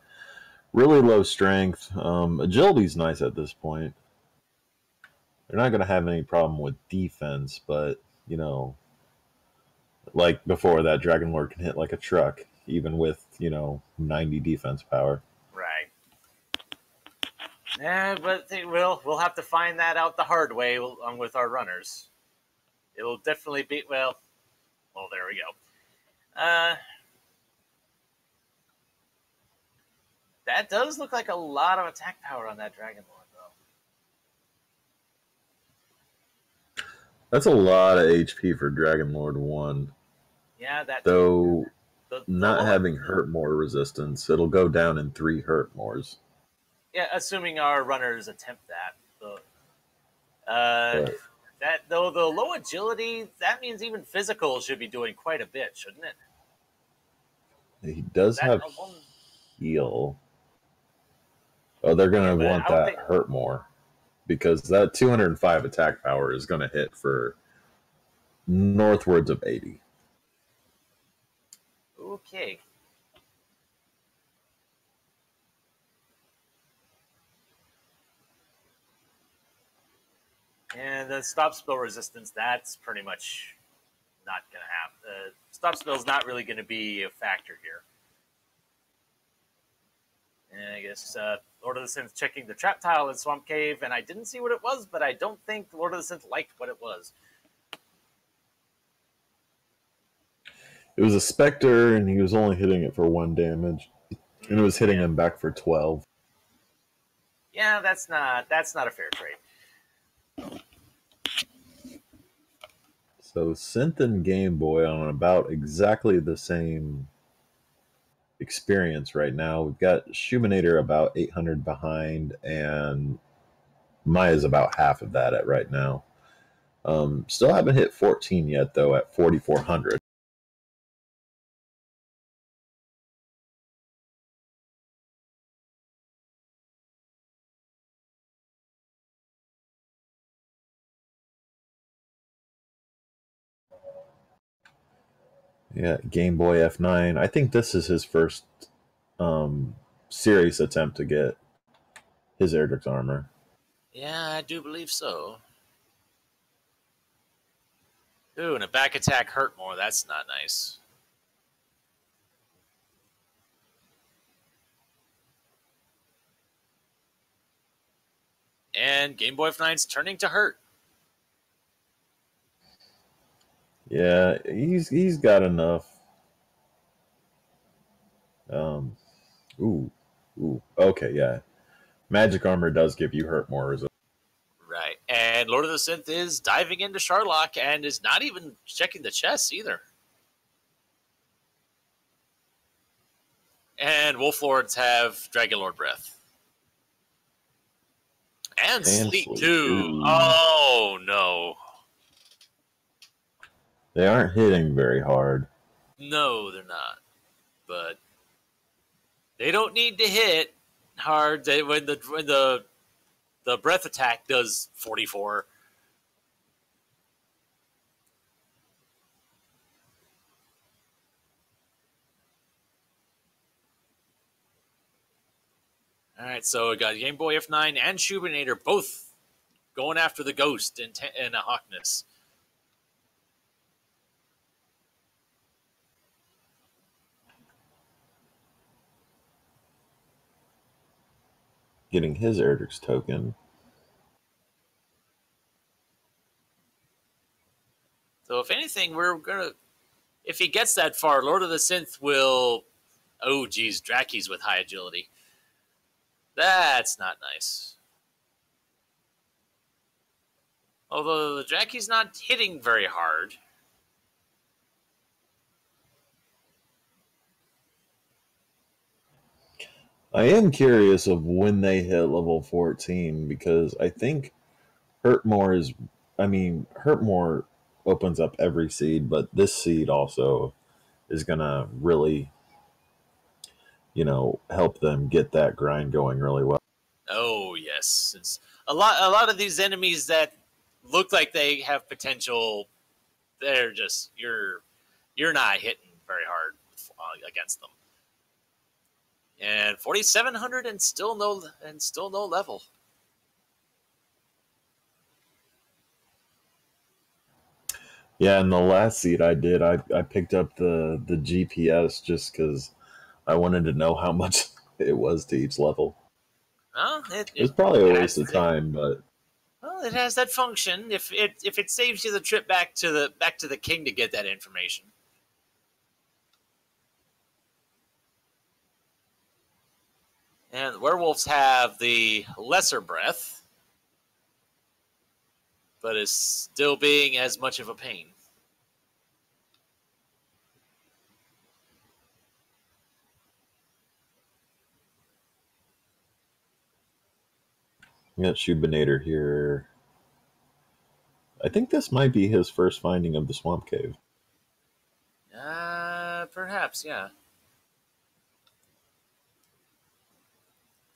Really low strength. Agility's nice at this point. They're not going to have any problem with defense, but, you know, like before, that Dragon Lord can hit like a truck, even with, you know, 90 defense power. Right. Yeah, but we'll have to find that out the hard way with our runners. It'll definitely be, well, there we go. That does look like a lot of attack power on that Dragon Lord, though. That's a lot of HP for Dragon Lord 1. Yeah, that... Though, not having Hurt More resistance, it'll go down in 3 Hurt Mores. Yeah, assuming our runners attempt that. That though, the low agility, that means even physical should be doing quite a bit, shouldn't it? He does have heal. Oh, they're going to want that Hurt More, because that 205 attack power is going to hit for northwards of 80. Okay. And the stop spell resistance, that's pretty much not going to happen. Stop spell is not really going to be a factor here. And I guess Lord of the Synth checking the trap tile in Swamp Cave, and I didn't see what it was, but I don't think Lord of the Synth liked what it was. It was a Spectre, and he was only hitting it for 1 damage, and it was hitting him back for 12. Yeah, that's not a fair trade. So Synth and Game Boy on about exactly the same experience right now. We've got Shoobinator about 800 behind, and Maya's about half of that at right now. Still haven't hit 14 yet, though, at 4,400. Yeah, Game Boy F9. I think this is his first serious attempt to get his Erdrick's armor. Yeah, I do believe so. Ooh, and a back attack hurt more. That's not nice. And gameboyf9's turning to hurt. Yeah, he's got enough. Okay, yeah. Magic armor does give you hurt more resistance. Right, and Lord of the Synth is diving into Sharlock and is not even checking the chests either. And Wolf Lords have Dragon Lord Breath. And Sleep too. Oh, no. They aren't hitting very hard. No, they're not. But they don't need to hit hard when the breath attack does 44. All right, so we got gameboyf9 and Shoobinator both going after the ghost in a Hawkness. Getting his Erdrick's token. So if anything, if he gets that far, Lord of the Synth will... Oh, geez, Draki's with high agility. That's not nice. Although the Draki's not hitting very hard. I am curious of when they hit level 14 because I think Hurtmore opens up every seed, but this seed also is going to really, help them get that grind going really well. Oh, yes. It's a lot of these enemies that look like they have potential, they're just, you're not hitting very hard against them. And 4,700 and still no level. Yeah, and the last seed I did, I picked up the GPS just because I wanted to know how much it was to each level. Well, it's probably a waste of time, but well, it has that function. If it saves you the trip back to the king to get that information. And the werewolves have the lesser breath, but is still being as much of a pain. We got Shoobinator here. I think this might be his first finding of the swamp cave. Perhaps, yeah.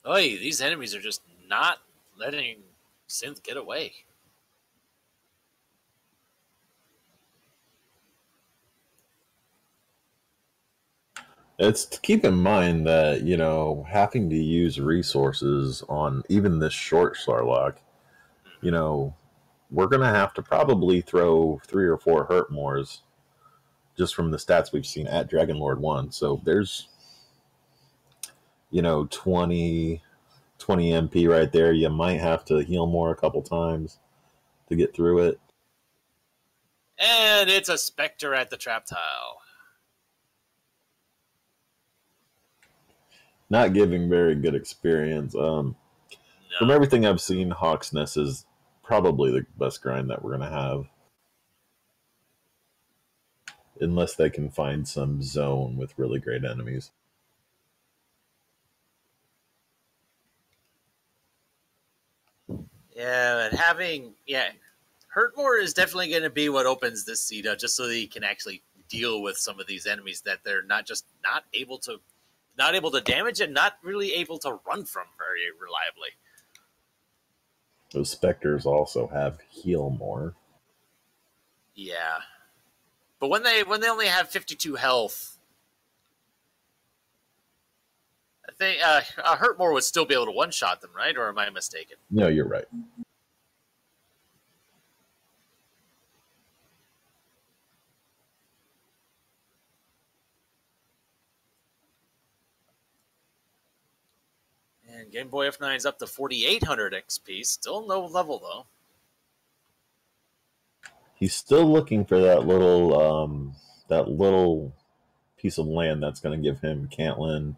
Oy, these enemies are just not letting Synth get away. It's to keep in mind that, having to use resources on even this short Sarlacc, we're going to have to probably throw 3 or 4 Hurtmores just from the stats we've seen at Dragonlord 1. So there's, 20 MP right there. You might have to heal more a couple times to get through it. And it's a Spectre at the trap tile. Not giving very good experience. No. From everything I've seen, Hawk's Nest is probably the best grind that we're going to have. Unless they can find some zone with really great enemies. Yeah, and Hurtmore is definitely going to be what opens this seed up, just so that he can actually deal with some of these enemies that they're not able to damage and not really able to run from very reliably. Those Spectres also have heal more. Yeah, but when they only have 52 health, I think Hurtmore would still be able to one-shot them, right? Or am I mistaken? No, you're right. And gameboyf9 is up to 4,800 XP. Still no level, though. He's still looking for that little piece of land that's going to give him Cantlin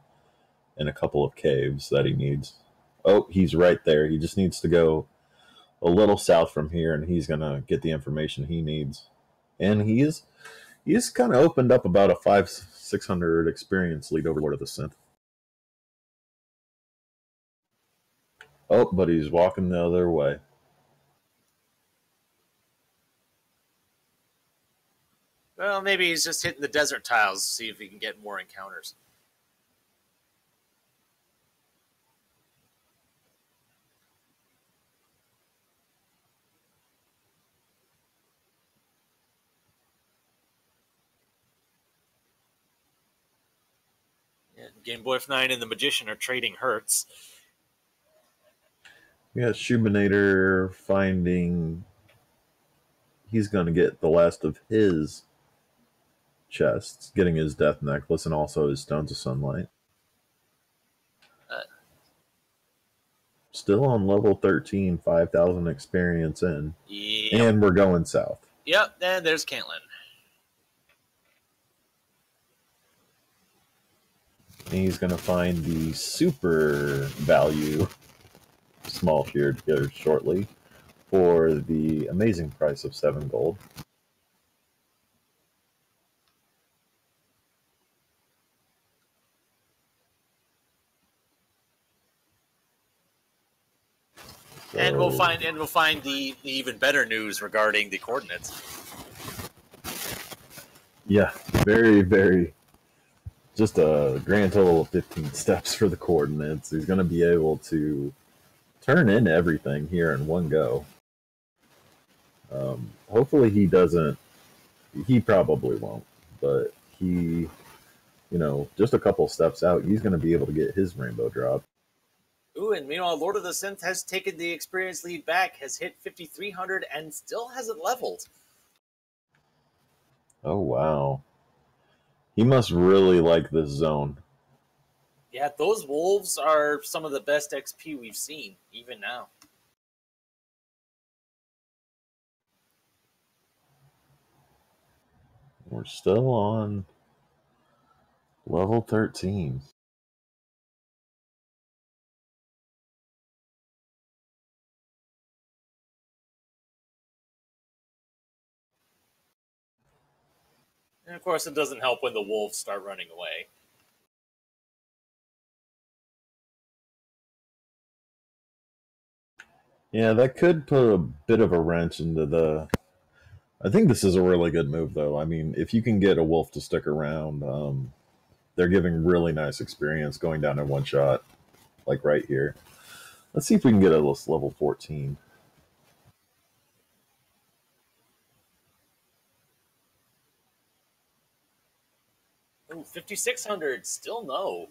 and a couple of caves that he needs. Oh, he's right there. He just needs to go a little south from here, and he's going to get the information he needs. And he's kind of opened up about a 500-600 experience lead over Lord of the Synth. Oh, but he's walking the other way. Well, maybe he's just hitting the desert tiles to see if he can get more encounters. Yeah, gameboyf9 and the Magician are trading hurts. We got Shoobinator finding he's going to get the last of his chests, getting his death necklace and also his stones of sunlight. Still on level 13, 5,000 experience in. Yep. And we're going south. Yep, and there's Caitlin. And he's going to find the super value small tiered here shortly for the amazing price of 7 gold. So, and we'll find the even better news regarding the coordinates. Yeah, very, very. Just a grand total of 15 steps for the coordinates. He's going to be able to turn in everything here in one go. Hopefully he doesn't. He probably won't, but he, just a couple steps out, he's going to be able to get his rainbow drop. Ooh, and meanwhile, Lord of the Synth has taken the experience lead back, has hit 5,300, and still hasn't leveled. Oh, wow. He must really like this zone. Yeah, those wolves are some of the best XP we've seen, even now. We're still on level 13. And of course, it doesn't help when the wolves start running away. Yeah, that could put a bit of a wrench into the... I think this is a really good move, though. I mean, if you can get a wolf to stick around, they're giving really nice experience going down in one shot, like right here. Let's see if we can get a level 14. Ooh, 5,600, still no.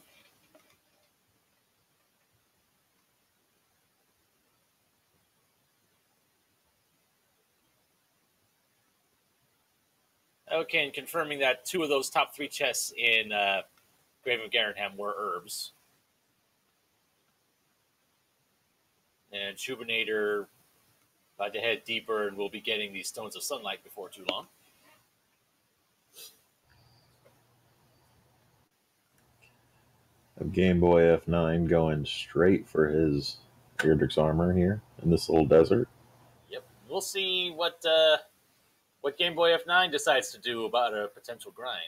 Okay, and confirming that 2 of those top 3 chests in Grave of Garanham were herbs. And Shoobinator about to head deeper, and we'll be getting these Stones of Sunlight before too long. gameboyf9 going straight for his Eardrix armor here in this little desert. Yep, we'll see what gameboyf9 decides to do about a potential grind.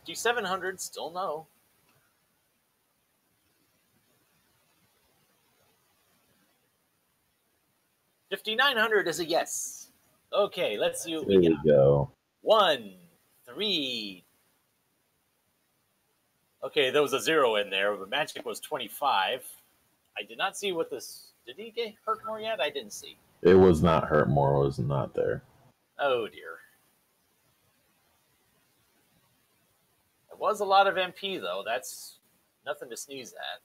$5,700, still no. $5,900 is a yes. Okay, let's see what we got. There we go. 1, 3. Okay, there was a 0 in there, but magic was 25. I did not see what this... Did he get hurt more yet? I didn't see. It was not hurt more, was not there. Oh, dear. It was a lot of MP, though. That's nothing to sneeze at.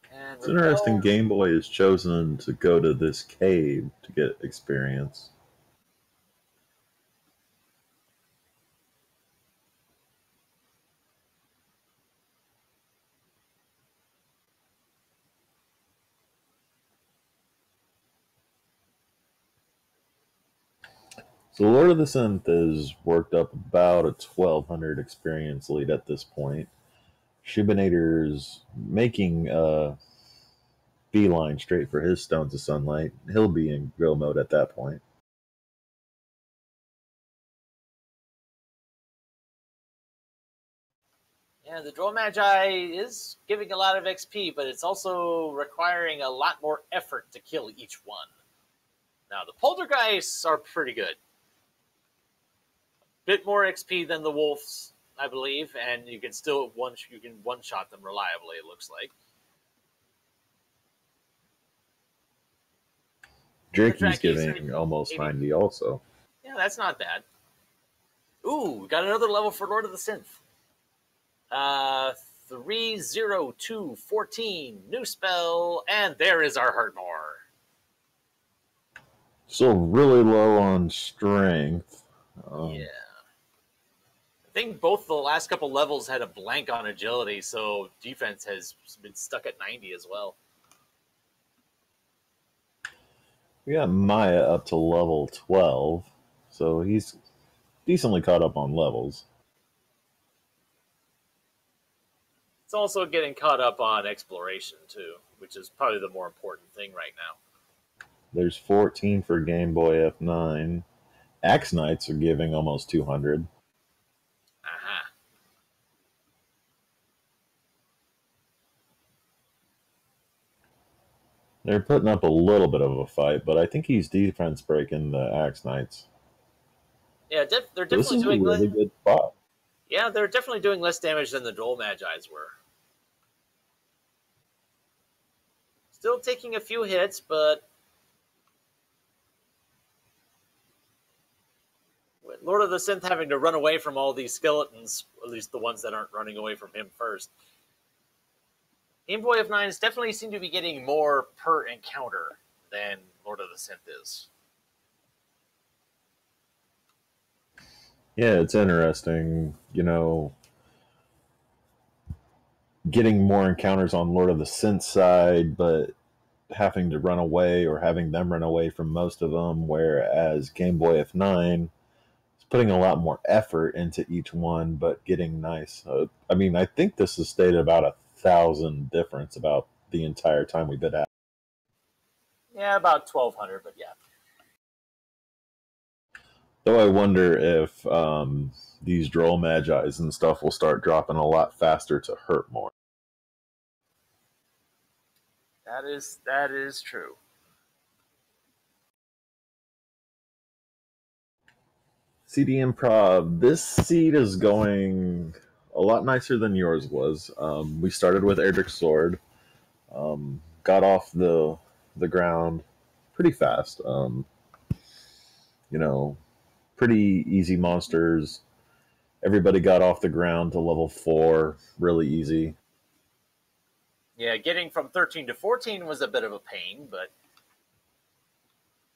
And it's interesting Game Boy has chosen to go to this cave to get experience. So Lord of the Synth has worked up about a 1,200 experience lead at this point. Shoobinator's making a beeline straight for his Stones of Sunlight. He'll be in go mode at that point. Yeah, the Droll Magi is giving a lot of XP, but it's also requiring a lot more effort to kill each one. Now, the Poltergeists are pretty good. Bit more XP than the Wolves, I believe, and you can still one-shot them reliably, it looks like. Drakey's giving almost 80. 90 also. Yeah, that's not bad. Ooh, we got another level for Lord of the Synth. 30214, new spell, and there is our Heartmore. Still really low on strength. Yeah. I think both the last couple levels had a blank on agility, so defense has been stuck at 90 as well. We got Maya up to level 12, so he's decently caught up on levels. It's also getting caught up on exploration, too, which is probably the more important thing right now. There's 14 for Game Boy F9. Axe Knights are giving almost 200. Aha. They're putting up a little bit of a fight, but I think he's defense breaking the Axe Knights. Yeah, they're definitely doing a really good spot. Yeah, they're definitely doing less damage than the Droll Magi's were. Still taking a few hits, but with Lord of the Synth having to run away from all these skeletons, at least the ones that aren't running away from him first. gameboyf9s definitely seem to be getting more per encounter than Lord of the Synth is. Yeah, it's interesting, you know, getting more encounters on Lord of the Synth side, but having to run away or having them run away from most of them, whereas Game Boy F9 is putting a lot more effort into each one, but getting nice. I mean, I think this has stayed about 1,000 difference about the entire time we've been at. Yeah, about 1,200, but yeah. Though I wonder if these Droll Magi's and stuff will start dropping a lot faster to hurt more. That is true. CD Improv, this seed is going a lot nicer than yours was. We started with Erdrick's Sword, got off the ground pretty fast. You know, pretty easy monsters. Everybody got off the ground to level 4 really easy. Yeah, getting from 13 to 14 was a bit of a pain, but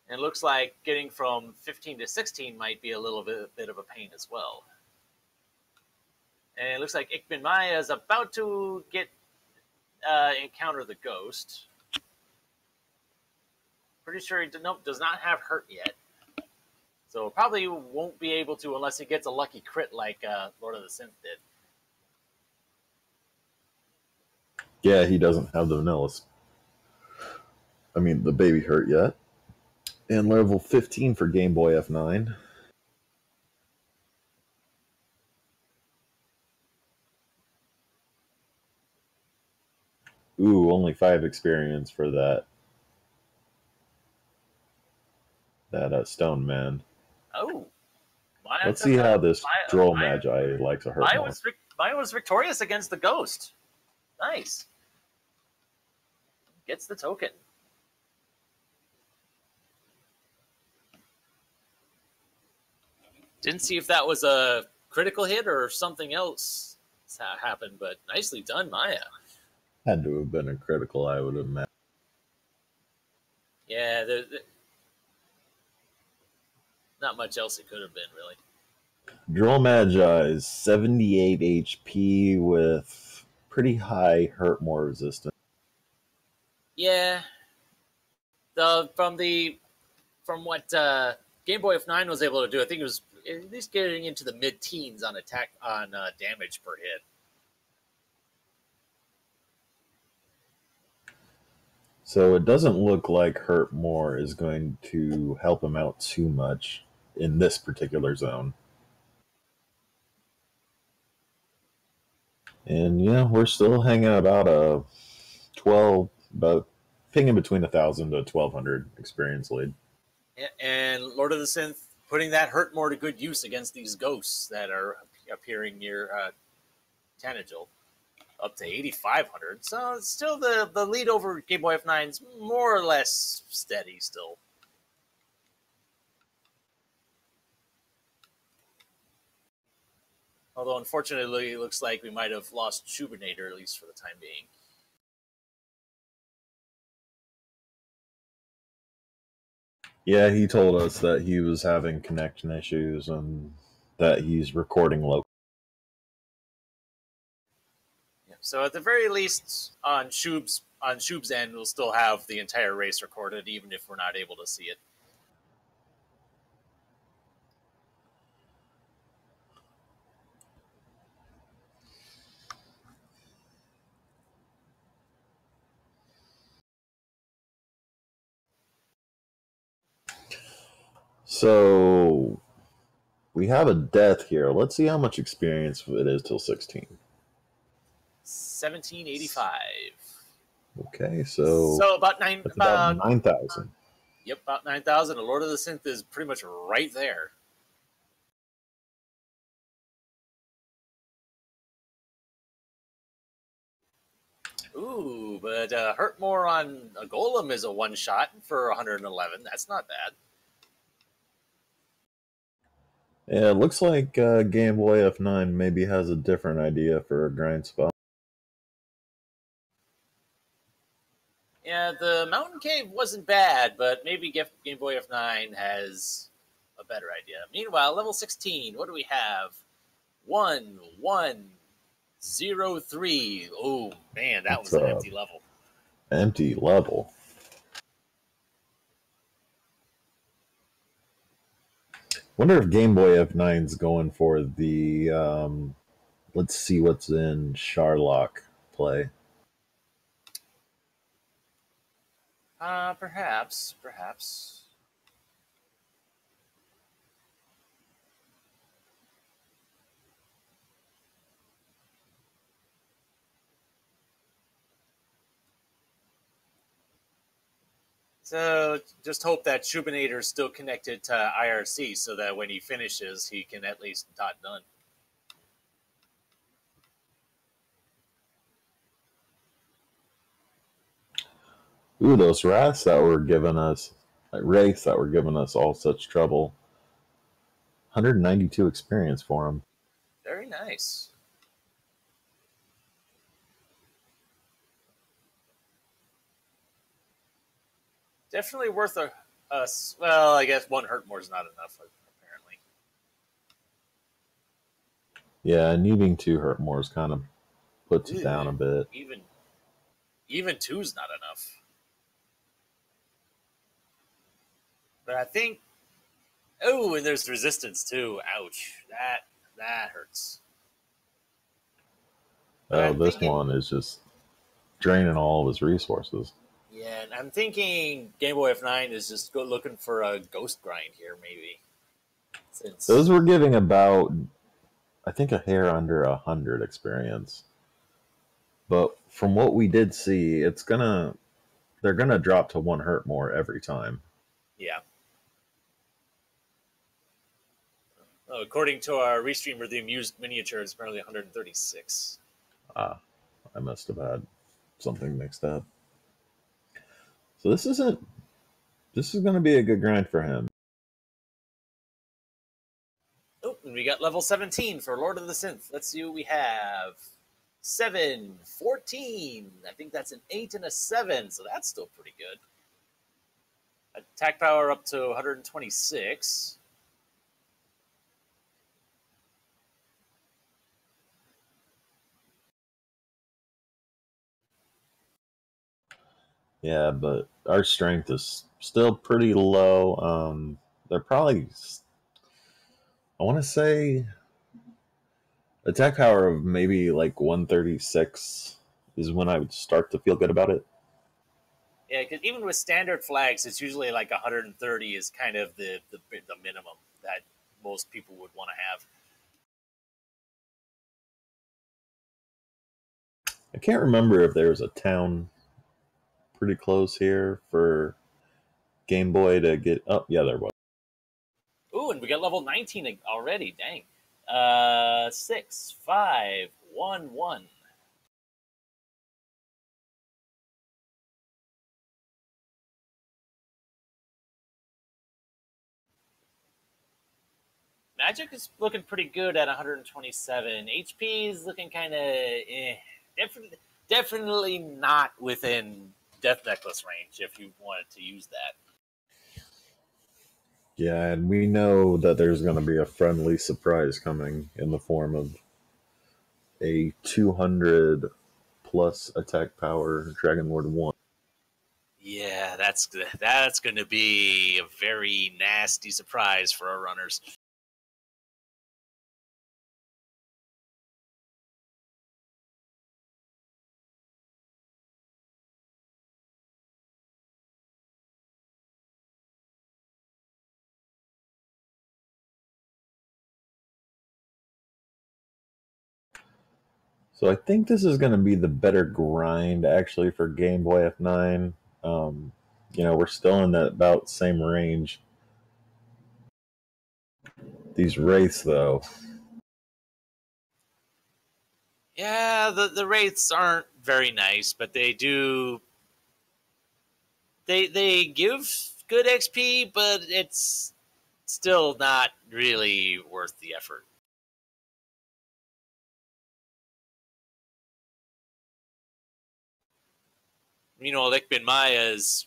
it looks like getting from 15 to 16 might be a little bit of a pain as well. And it looks like ichbinmiah is about to encounter the ghost. Pretty sure he does not have hurt yet. So probably won't be able to unless he gets a lucky crit like Lord of the Synth did. Yeah, he doesn't have the vanilla. I mean, the baby hurt yet. And level 15 for Game Boy F9. Ooh, only 5 experience for that stone man. Oh. Let's see how this Droll Magi likes a hurt more. Maya was victorious against the ghost. Nice. Gets the token. Didn't see if that was a critical hit or something else happened, but nicely done, Maya. Had to have been a critical, I would imagine. Yeah, not much else it could have been, really. Droll Magi's 78 HP with pretty high hurt more resistance. Yeah. From what Game Boy F9 was able to do, I think it was at least getting into the mid-teens on damage per hit. So it doesn't look like hurt more is going to help him out too much in this particular zone. And yeah, we're still hanging about pinging between 1,000 to 1,200 experience lead. And Lord of the Synth putting that hurt more to good use against these ghosts that are appearing near Tanagel, up to 8,500. So still the lead over Game Boy F9's more or less steady still. Although, unfortunately, it looks like we might have lost Shoobinator, at least for the time being. Yeah, he told us that he was having connection issues and that he's recording locally. Yeah, so at the very least, on Shoob's end, we'll still have the entire race recorded, even if we're not able to see it. So we have a death here. Let's see how much experience it is till 16. 1785. Okay, so about about 9,000. Yep, about 9,000. The Lord of the Synth is pretty much right there. Ooh, but hurt more on a golem is a one shot for 111. That's not bad. Yeah, it looks like gameboyf9 maybe has a different idea for a grind spot. Yeah, the Mountain Cave wasn't bad, but maybe gameboyf9 has a better idea. Meanwhile, level 16, what do we have? 1103. Oh, man, that was an empty level. Empty level. Wonder if gameboyf9's going for the let's see what's in Sharlock play. Perhaps. So just hope that Shoobinator is still connected to IRC so that when he finishes, he can at least dot done. Ooh, those wraiths that were giving us, all such trouble. 192 experience for him. Very nice. Definitely worth a well, I guess one hurt more is not enough, apparently. Yeah, needing 2 hurt more is kind of puts it down a bit. Even 2's not enough. But I think, oh, and there's resistance too. Ouch, that hurts. Oh, this one is just draining all of his resources. Yeah, and I'm thinking gameboyf9 is just looking for a ghost grind here, maybe. Those were giving about, I think, a hair under 100 experience. But from what we did see, they're gonna drop to 1 hurt more every time. Yeah. According to our restreamer, the amused miniature is apparently 136. I must have had something mixed up. So this is going to be a good grind for him. Oh, and we got level 17 for Lord of the Synth. Let's see what we have. 7, 14. I think that's an 8 and a 7, so that's still pretty good. Attack power up to 126. Yeah, but our strength is still pretty low. They're probably, I want to say, attack power of maybe like 136 is when I would start to feel good about it. Yeah, because even with standard flags, it's usually like 130 is kind of the minimum that most people would want to have. I can't remember if there's a town pretty close here for Game Boy to get. Oh, yeah, there was. Ooh, and we got level 19 already. Dang. 6, 5, 1, 1. Magic is looking pretty good at 127. HP is looking kind of definitely not within Death Necklace range if you wanted to use that. Yeah, and we know that there's going to be a friendly surprise coming in the form of a 200 plus attack power Dragon Lord 1. Yeah, that's going to be a very nasty surprise for our runners. So I think this is going to be the better grind, actually, for gameboyf9. We're still in that about same range. These wraiths, though. Yeah, the wraiths aren't very nice, but they do. They give good XP, but it's still not really worth the effort. ichbinmiah is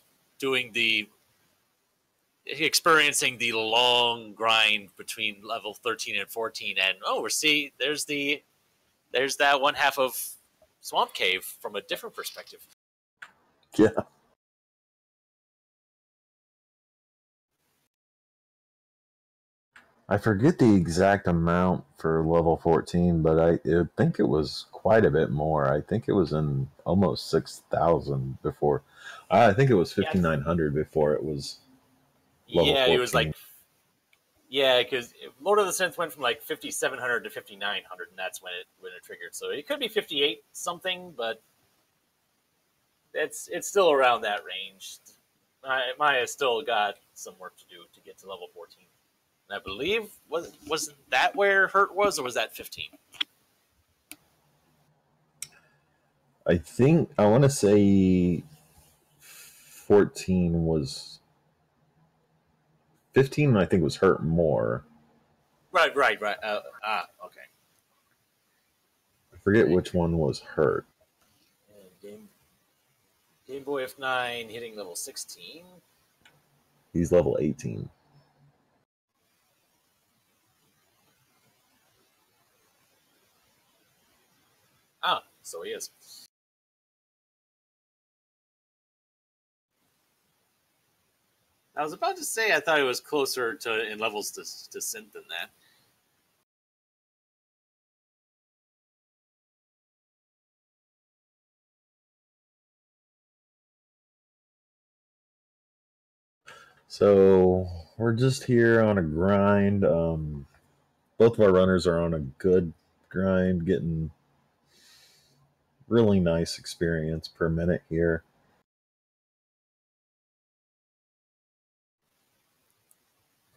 experiencing the long grind between level 13 and 14, and there's that one half of Swamp Cave from a different perspective. Yeah. I forget the exact amount for level 14, but I think it was quite a bit more. I think it was in almost 6,000 before. I think it was 5,900 before it was level 14. It was because LordoftheSynth went from 5,700 to 5,900, and that's when it triggered. So it could be 58 something, but it's still around that range. Maya still got some work to do to get to level 14. And I believe wasn't that where Hurt was, or was that 15? I think I want to say 14 was 15. I think was Hurt more. Right. Okay. I forget which one was Hurt. gameboyf9 hitting level 16. He's level 18. So he is. I was about to say I thought it was closer in levels to Synth than that. So we're just here on a grind. Both of our runners are on a good grind, getting really nice experience per minute here.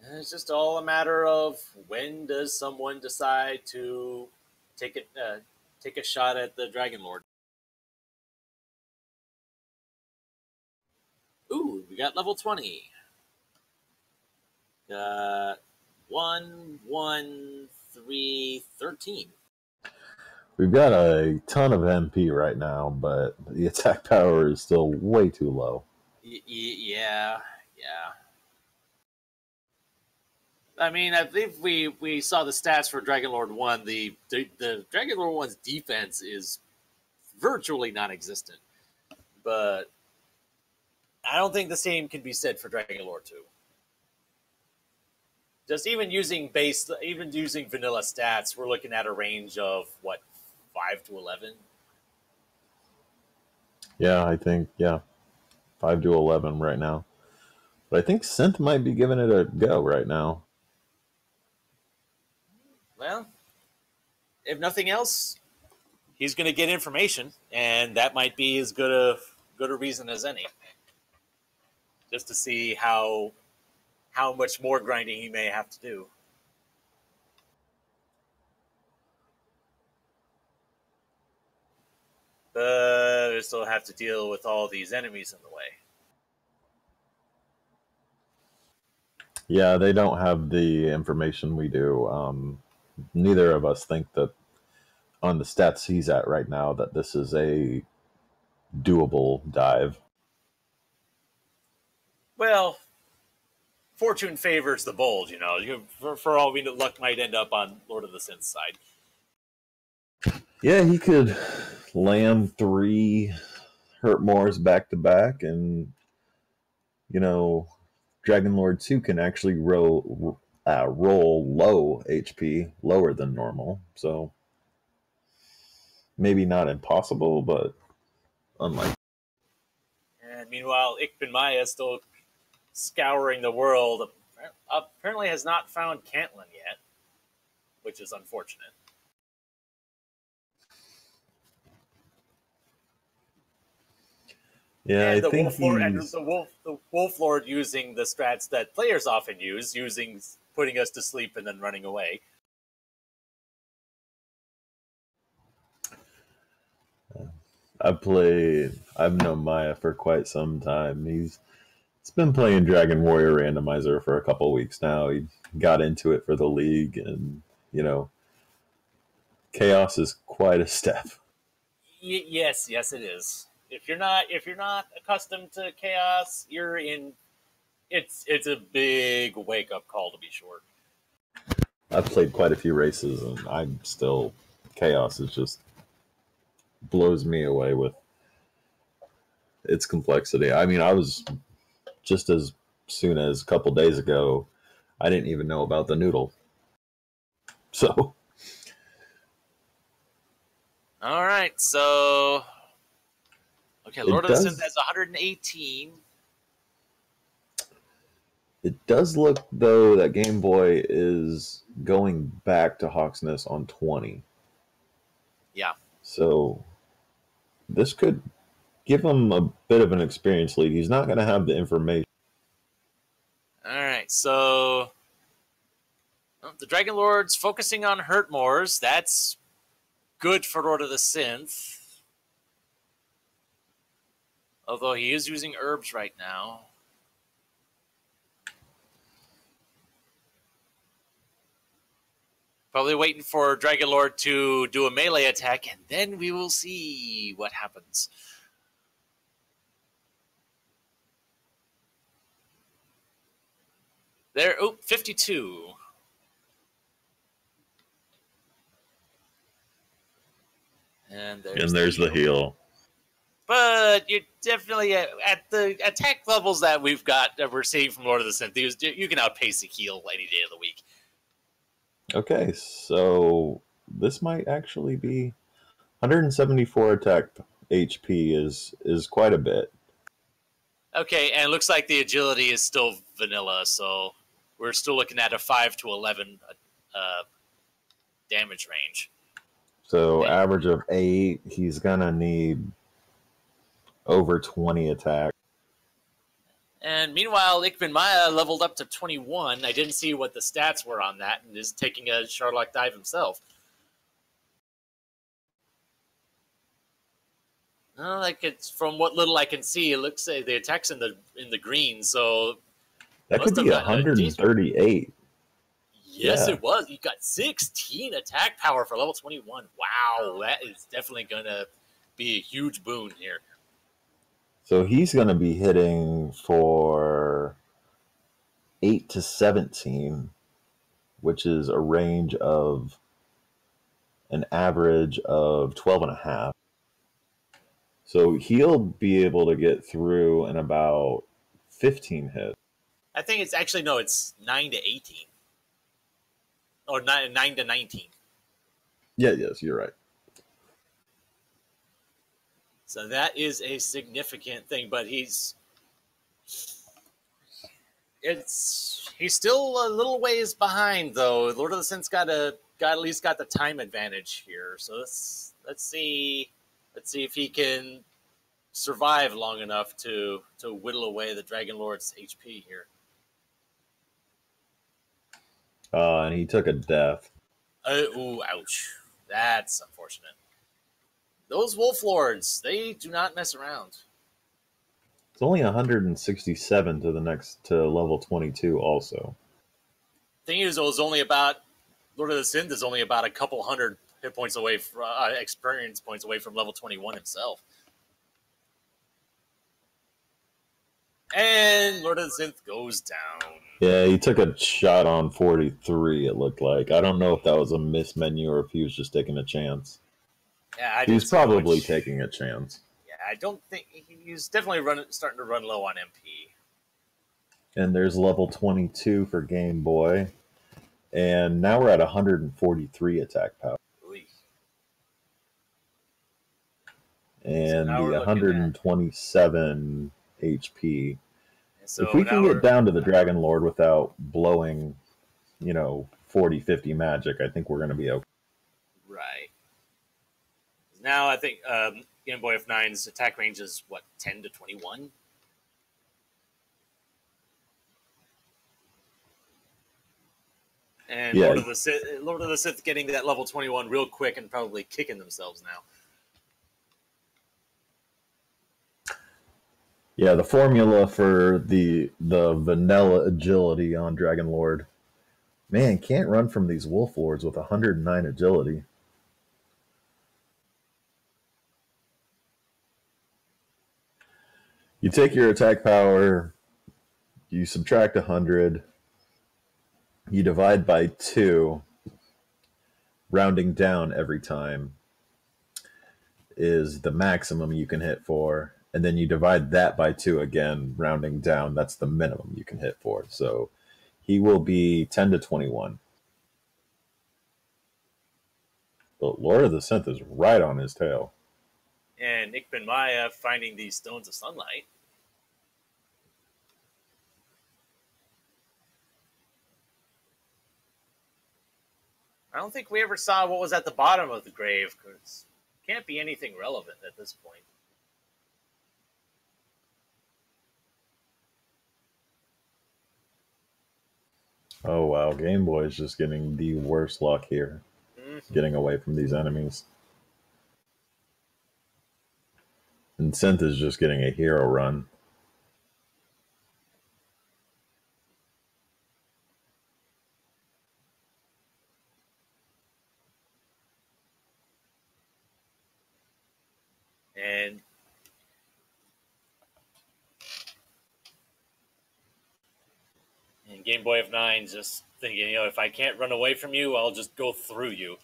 And it's just all a matter of when does someone decide to take a shot at the Dragon Lord. Ooh, we got level 20. Got 1, 1, 3, 13. We've got a ton of MP right now, but the attack power is still way too low. Yeah. I mean, I believe we saw the stats for Dragon Lord 1. The Dragon Lord 1's defense is virtually non-existent. But I don't think the same can be said for Dragon Lord 2. Just even using vanilla stats, we're looking at a range of 5 to 11. Yeah, I think 5 to 11 right now. But I think Synth might be giving it a go right now. Well, if nothing else, he's going to get information, and that might be as good a reason as any. Just to see how much more grinding he may have to do. But we still have to deal with all these enemies in the way. Yeah, they don't have the information we do. Neither of us think that on the stats he's at right now that this is a doable dive. Well, fortune favors the bold, you know. For all we know, luck might end up on Lord of the Synth side. Yeah, he could land 3 Hurt Moors back to back, and you know, Dragon Lord 2 can actually roll low HP, lower than normal. So maybe not impossible, but unlikely. And meanwhile, ichbinmiah is still scouring the world. Apparently has not found Cantlin yet, which is unfortunate. Yeah, And I think the Wolf Lord using the strats that players often use, putting us to sleep and then running away. I've known Maya for quite some time. He's been playing Dragon Warrior Randomizer for a couple weeks now. He got into it for the league, and you know, chaos is quite a step. Yes, it is. If you're not accustomed to chaos, you're in. It's a big wake up call, to be sure. I've played quite a few races, and I'm still chaos is just blows me away with its complexity. I mean, I was just as soon as a couple days ago, I didn't even know about the noodle. So, all right, so okay, Lord of the Synth has 118. It does look though that Game Boy is going back to Hawksness on 20. Yeah. So this could give him a bit of an experience lead. He's not going to have the information. All right, so the Dragon Lord's focusing on Hurt Moors. That's good for Lord of the Synth. Although he is using herbs right now. Probably waiting for Dragon Lord to do a melee attack, and then we will see what happens. There, 52. And there's the heal. But you're definitely at the attack levels that we're seeing from Lord of the Synth. You can outpace a heal any day of the week. Okay, so this might actually be 174 attack HP is quite a bit. Okay, and it looks like the agility is still vanilla, so we're still looking at a 5 to 11 damage range. So average of 8, he's gonna need over 20 attack. And meanwhile, ichbinmiah leveled up to 21. I didn't see what the stats were on that, and is taking a Sharlock dive himself. No, like it's from what little I can see, it looks like the attack's in the green. So that could be 138. Yes, yeah. It was. You got 16 attack power for level 21. Wow, that is definitely gonna be a huge boon here. So he's going to be hitting for 8 to 17, which is a range of an average of 12 and a half. So he'll be able to get through in about 15 hits. I think it's actually, no, it's 9 to 18. Or 9 to 19. Yeah, yes, you're right. So that is a significant thing, but he's still a little ways behind though. Lord of the Synth's got at least the time advantage here. So let's see if he can survive long enough to whittle away the Dragon Lord's HP here. And he took a death. Ooh, ouch. That's unfortunate. Those Wolf Lords, they do not mess around. It's only 167 to the next to level 22 also. Thing is, it was only about Lord of the Synth is only about a couple hundred hit points away from experience points away from level 21 himself. And Lord of the Synth goes down. Yeah, he took a shot on 43, it looked like. I don't know if that was a miss menu or if he was just taking a chance. Yeah, he was probably taking a chance. Yeah, I don't think he's definitely starting to run low on MP. And there's level 22 for Game Boy. And now we're at 143 attack power. Oy. And so the 127 HP. So if we can get down to the Dragon Lord without blowing, 40, 50 magic, I think we're going to be okay. Right. Now I think gameboyf9's attack range is, 10 to 21? And yeah. Lord of the Synth getting that level 21 real quick and probably kicking themselves now. Yeah, the formula for the vanilla agility on Dragon Lord. Man, can't run from these Wolf Lords with 109 agility. You take your attack power, you subtract 100, you divide by 2, rounding down every time is the maximum you can hit for. And then you divide that by 2 again, rounding down. That's the minimum you can hit for. So he will be 10 to 21. But Lord of the Synth is right on his tail. And ichbinmiah finding these stones of sunlight. I don't think we ever saw what was at the bottom of the grave, because it can't be anything relevant at this point. Oh, wow. Game Boy is just getting the worst luck here. Getting away from these enemies. And Synth is just getting a hero run. And gameboyf9 just thinking, if I can't run away from you, I'll just go through you.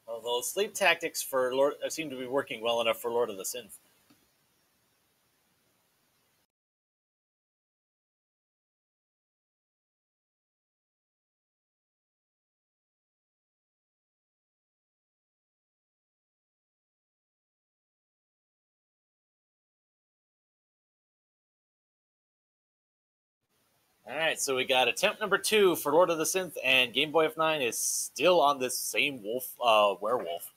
Although sleep tactics for seem to be working well enough for Lord of the Synth. All right, so we got attempt number 2 for Lord of the Synth, and gameboyf9 is still on this same werewolf.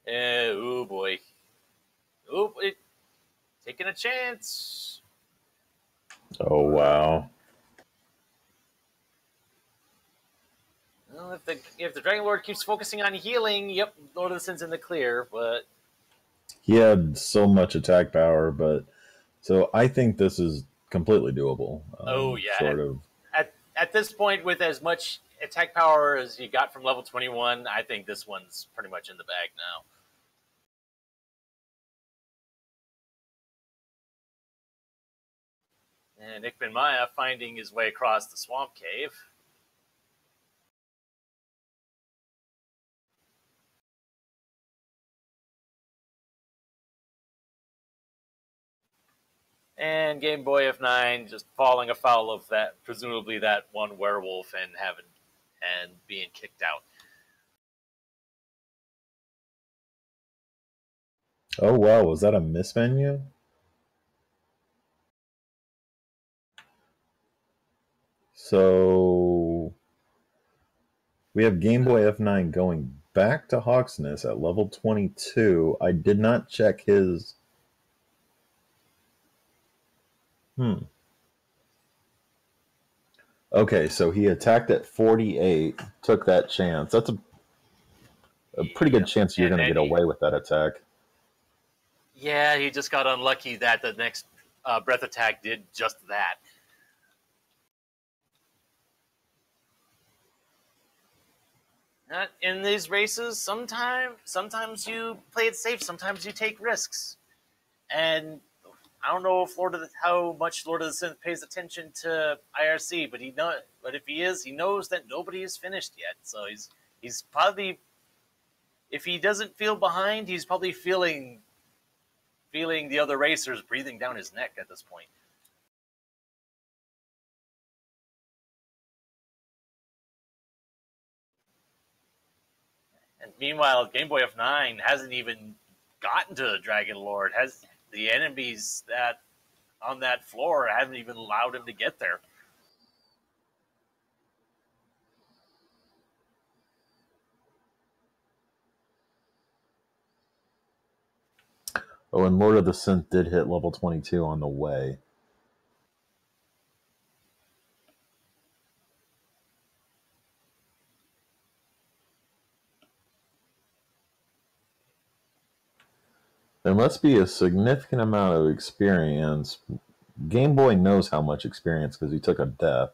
Oh boy. Oh, taking a chance. Oh, wow. Well, if the Dragon Lord keeps focusing on healing, yep, Lord of the Synth's in the clear, but... He had so much attack power, but... So I think this is completely doable. Oh, yeah. Sort of. At this point, with as much attack power as you got from level 21, I think this one's pretty much in the bag now. And ichbinmiah finding his way across the swamp cave. And gameboyf9 just falling afoul of that, presumably that one werewolf, and being kicked out. Oh, wow. Was that a miss menu? So we have gameboyf9 going back to Hawksness at level 22. I did not check his... Okay, so he attacked at 48, took that chance. That's a pretty good chance you're going to get away with that attack. Yeah, he just got unlucky that the next breath attack did just that. In these races, sometimes you play it safe, sometimes you take risks. And I don't know if how much Lord of the Synth pays attention to IRC, but but if he is, he knows that nobody is finished yet. So he's probably, if he doesn't feel behind, he's probably feeling the other racers breathing down his neck at this point. And meanwhile, gameboyf9 hasn't even gotten to the Dragon Lord. Has the enemies that on that floor haven't even allowed him to get there. Oh, and Lord of the Synth did hit level 22 on the way. There must be a significant amount of experience. Game Boy knows how much experience because he took a death.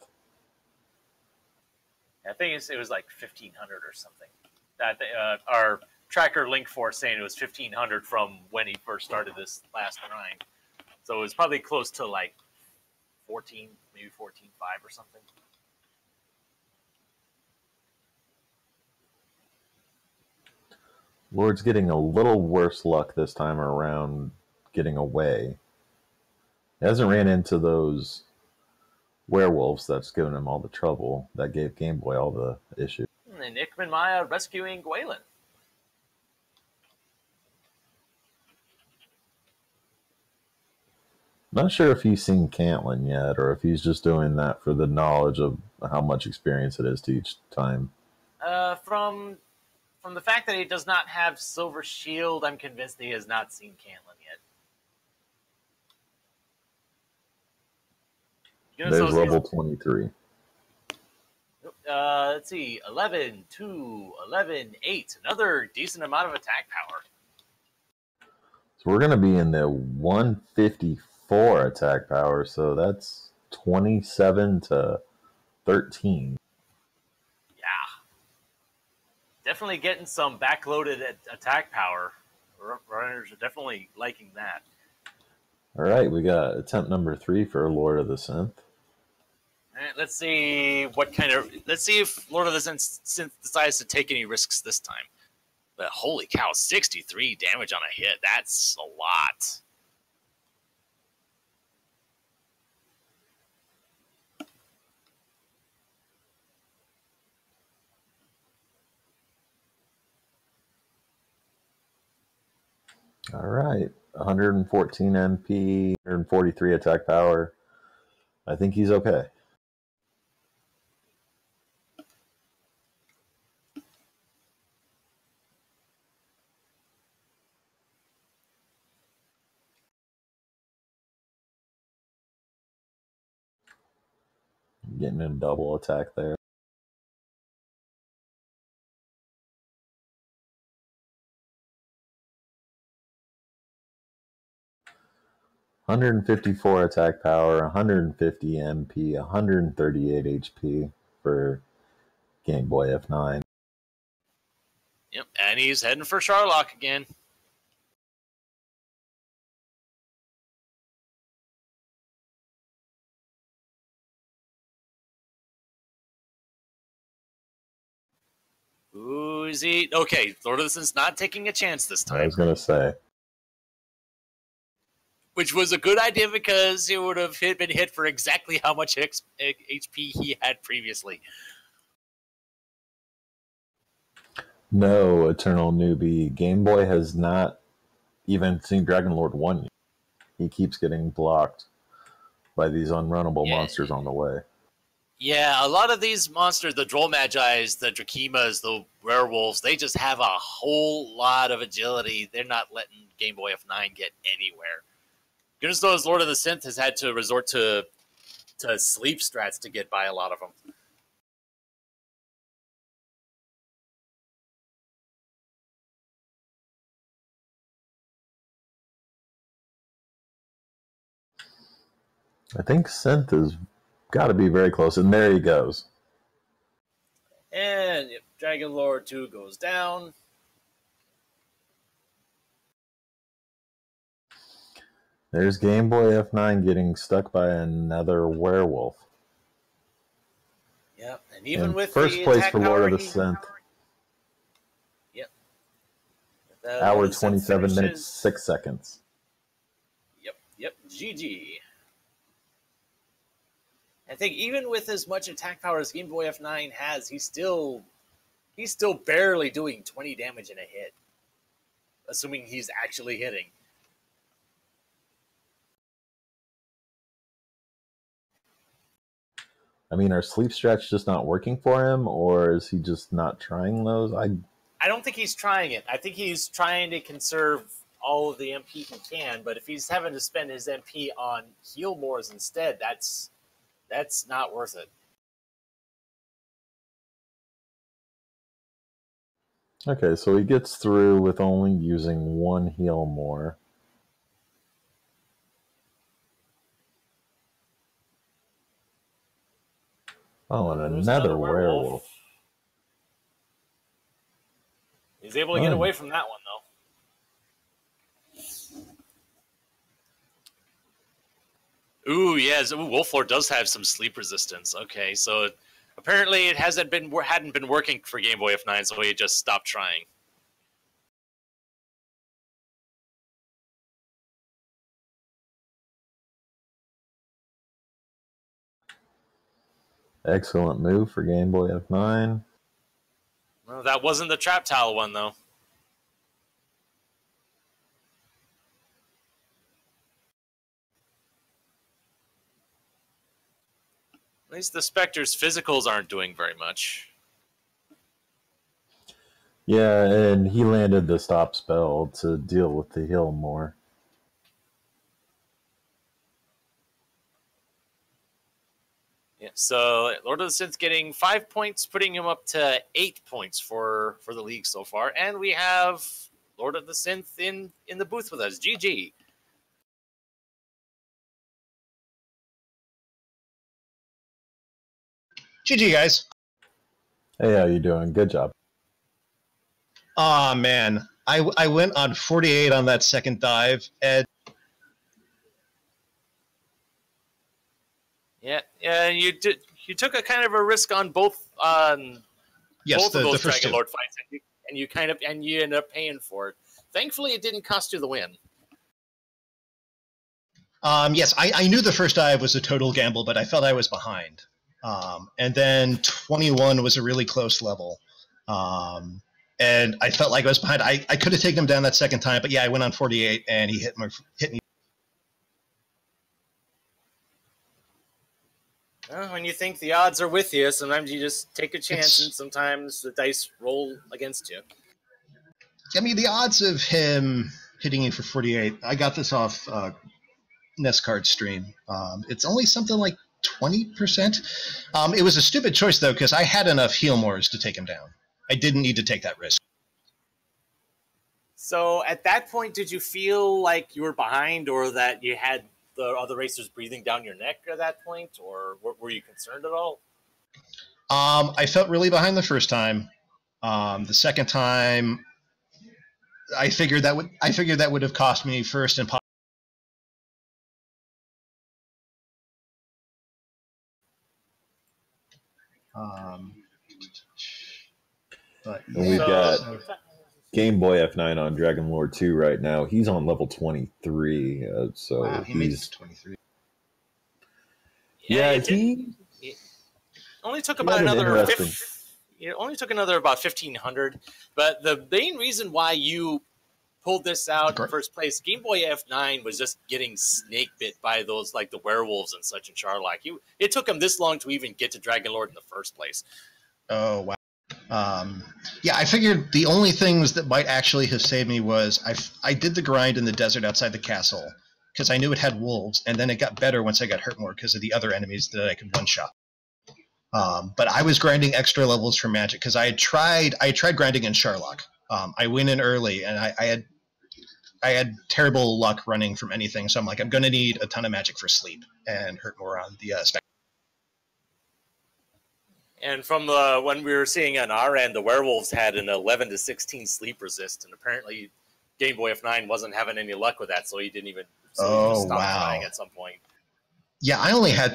I think it was like 1,500 or something. Our tracker Link Force saying it was 1,500 from when he first started this last grind. So it was probably close to like 14, maybe 14.5 or something. Lord's getting a little worse luck this time around getting away. He hasn't ran into those werewolves that's given him all the trouble, that gave Game Boy all the issues. And ichbinmiah rescuing Gwaylin. Not sure if he's seen Cantlin yet, or if he's just doing that for the knowledge of how much experience it is to each time. From the fact that he does not have Silver Shield, I'm convinced he has not seen Cantlin yet. There's level 23. Let's see, 11, 2, 11, 8. Another decent amount of attack power. So we're going to be in the 154 attack power, so that's 27 to 13. Yeah. Definitely getting some backloaded attack power. Runners are definitely liking that. All right, we got attempt number 3 for Lord of the Synth. All right, let's see let's see if Lord of the Synth decides to take any risks this time. But holy cow, 63 damage on a hit. That's a lot. All right, 114 MP, 143 attack power. I think he's okay. Getting a double attack there. (154 attack power, 150 MP, 138 HP for gameboyf9. Yep, and he's heading for Sharlock again. Ooh, is he? Okay, Lord of the Synth's not taking a chance this time. I was going to say. Which was a good idea because he would have been hit for exactly how much HP he had previously. No, Eternal Newbie. Game Boy has not even seen Dragon Lord 1 yet. He keeps getting blocked by these unrunnable monsters on the way. Yeah, a lot of these monsters, the Droll Magi's, the Drakimas, the werewolves, they just have a whole lot of agility. They're not letting gameboyf9 get anywhere. Goodness knows Lord of the Synth has had to resort to to sleep strats to get by a lot of them. I think Synth has got to be very close, and there he goes. And yep, Dragon Lord 2 goes down. There's Game Boy F9 getting stuck by another werewolf. Yep, and even with first the place for power, Lord of the Synth. Yep. Hour 27 minutes, 6 seconds. Yep, GG. I think even with as much attack power as Game Boy F9 has, he's still barely doing 20 damage in a hit. Assuming he's actually hitting. I mean, are sleep strats just not working for him, or is he just not trying those? I don't think he's trying it. I think he's trying to conserve all of the MP he can, but if he's having to spend his MP on heal mores instead, that's not worth it. Okay, so he gets through with only using one heal more. Oh, and another werewolf. He's able to get away from that one, though. Ooh, yes. Ooh, Wolflord does have some sleep resistance. Okay, so apparently it hadn't been working for Game Boy F9, so he just stopped trying. Excellent move for Game Boy F9. Well, that wasn't the Trap Towel one, though. At least the Spectre's physicals aren't doing very much. Yeah, and he landed the stop spell to deal with the heal more. Yeah, so Lord of the Synth getting 5 points, putting him up to 8 points for the league so far. And we have Lord of the Synth in the booth with us. GG. GG, guys. Hey, how you doing? Good job. Aw, man. I went on 48 on that second dive, and yeah, you took a kind of a risk on both yes, both of those the Dragon Lord fights, and you ended up paying for it. Thankfully, it didn't cost you the win. Yes, I knew the first dive was a total gamble, but I felt I was behind. And then 21 was a really close level. And I felt like I was behind. I could have taken him down that second time, but yeah, I went on 48, and he hit me. Well, when you think the odds are with you, sometimes you just take a chance, and sometimes the dice roll against you. I mean, the odds of him hitting you for 48, I got this off Nestcard stream. It's only something like 20%. It was a stupid choice, though, because I had enough heal mores to take him down. I didn't need to take that risk. So at that point, did you feel like you were behind, or that you had the other racers breathing down your neck at that point, or were you concerned at all? I felt really behind the first time. The second time, I figured that would have cost me first and but yeah. We've got Game Boy F9 on Dragon Lord 2 right now. He's on level 23, so wow, he's 23. Yeah, he only took about another it only took another about 1,500. But the main reason why you pulled this out in first place, Game Boy F9 was just getting snake bit by those, like the werewolves and such in Charlock. It took him this long to even get to Dragon Lord in the first place. Oh, wow. Yeah, I figured the only things that might actually have saved me was I did the grind in the desert outside the castle, because I knew it had wolves, and then it got better once I got hurt more because of the other enemies that I could one-shot. But I was grinding extra levels for magic because I tried grinding in Sherlock. I went in early, and I had terrible luck running from anything, so I'm like, I'm going to need a ton of magic for sleep and hurt more on the spec. And from when we were seeing on our end, the werewolves had an 11 to 16 sleep resist, and apparently gameboyf9 wasn't having any luck with that, so he didn't even. So he just stopped trying at some point. Yeah, I only had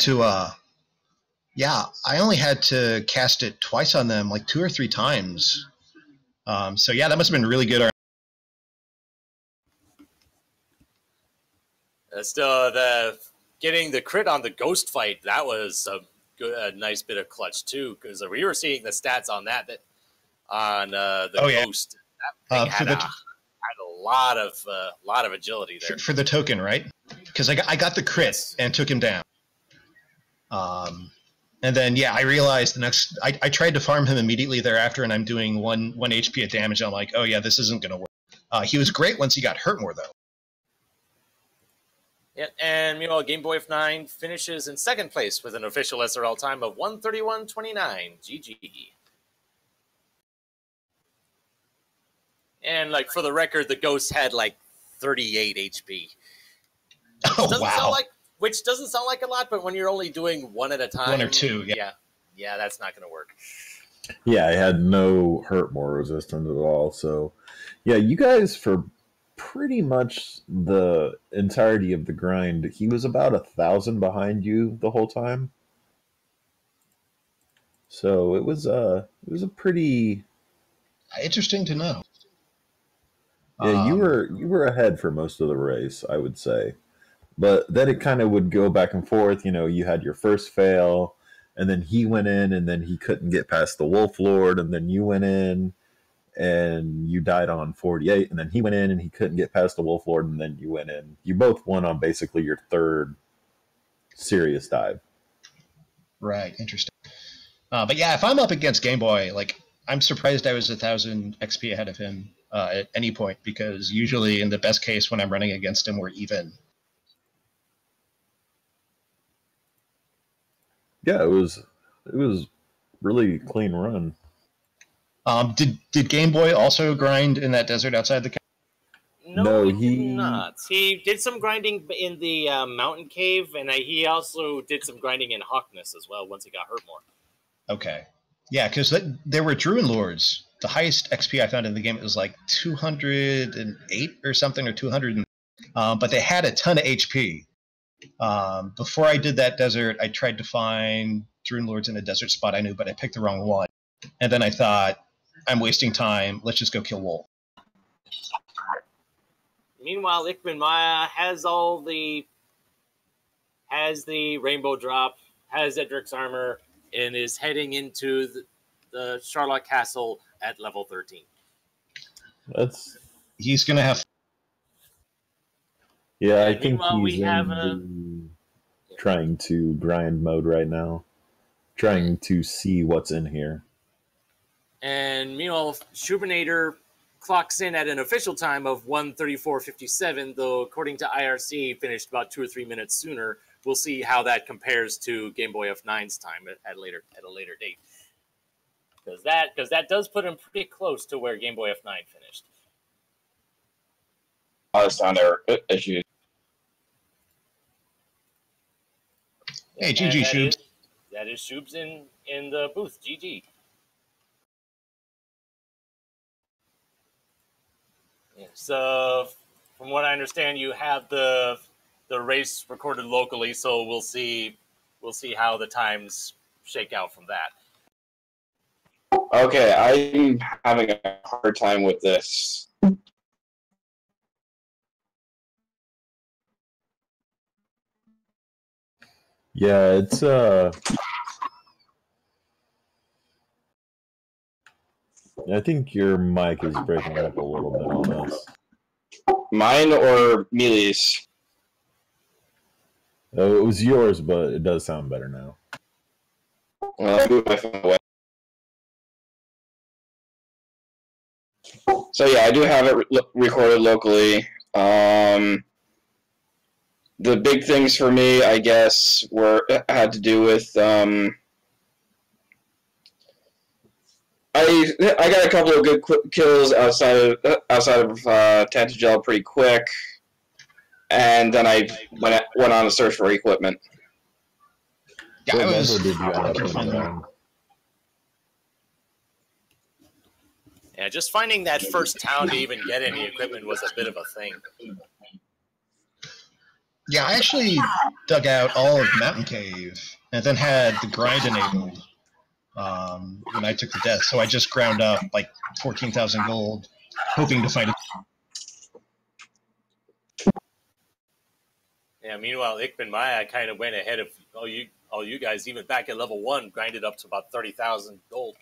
to cast it twice on them, like 2 or 3 times. So yeah, that must have been really good. Still, getting the crit on the ghost fight, that was a nice bit of clutch too, because we were seeing the stats on that on the ghost. That thing had a lot of agility there for the token, right? Because I got the crit and took him down. And then I realized I tried to farm him immediately thereafter, and I'm doing one HP of damage. And I'm like, oh yeah, this isn't going to work. He was great once he got hurt more though. Yeah, and meanwhile, gameboyf9 finishes in second place with an official SRL time of 1:31.29. GG. And like for the record, the ghost had like 38 HP. Oh wow! Which doesn't sound like a lot, but when you're only doing one at a time, 1 or 2, yeah, that's not going to work. Yeah, I had no hurt more resistance at all. So, yeah, you guys for pretty much the entirety of the grind, he was about 1,000 behind you the whole time. So it was a pretty interesting to know. Yeah, you were ahead for most of the race, I would say. But then it kind of would go back and forth. You know, you had your first fail, and then he went in, and then he couldn't get past the Wolf Lord, and then you went in, and you died on 48, and then he went in, and he couldn't get past the Wolf Lord, and then you went in. You both won on basically your third serious dive. Right, interesting. But yeah, if I'm up against Game Boy, like, I'm surprised I was 1,000 XP ahead of him at any point, because usually in the best case when I'm running against him, we're even. Yeah, it was really clean run. Did Game Boy also grind in that desert outside the cave? No, he did not. He did some grinding in the mountain cave, and he also did some grinding in Hawkness as well once he got hurt more. Okay. Yeah, because there were Druid Lords. The highest XP I found in the game, it was like 208 or something, or 200. But they had a ton of HP. Before I did that desert, I tried to find Druid Lords in a desert spot I knew, but I picked the wrong one. And then I thought, I'm wasting time. Let's just go kill Wolf. Meanwhile, ichbinmiah has the rainbow drop, has Edric's armor, and is heading into the Sherlock Castle at level 13. He's gonna have. Yeah, I think he's in trying to grind mode right now, trying to see what's in here. And meanwhile, Shoobinator clocks in at an official time of 1:34.57, though according to IRC, finished about 2 or 3 minutes sooner. We'll see how that compares to gameboyf9's time at a later date, because that does put him pretty close to where gameboyf9 finished. Sound issues. Hey, GG, Shoobs. That is Shoobs in the booth. GG. Yeah, so, from what I understand, you have the race recorded locally, so we'll see how the times shake out from that. Okay, I'm having a hard time with this. Yeah, it's I think your mic is breaking up a little bit on us. Mine or Mealy's? It was yours, but it does sound better now. Well, I'll move my phone away. So yeah, I do have it recorded locally. The big things for me, I guess, had to do with I got a couple of good kills outside of Tantagel pretty quick, and then I went on a search for equipment. Yeah, What I was level did you end up looking with for then? Yeah, just finding that first town to even get any equipment was a bit of a thing. Yeah, I actually dug out all of Mountain Cave and then had the grind enabled when I took the death. So I just ground up like 14,000 gold, hoping to find it. Yeah, meanwhile, ichbinmiah kind of went ahead of all you guys, even back at level 1, grinded up to about 30,000 gold.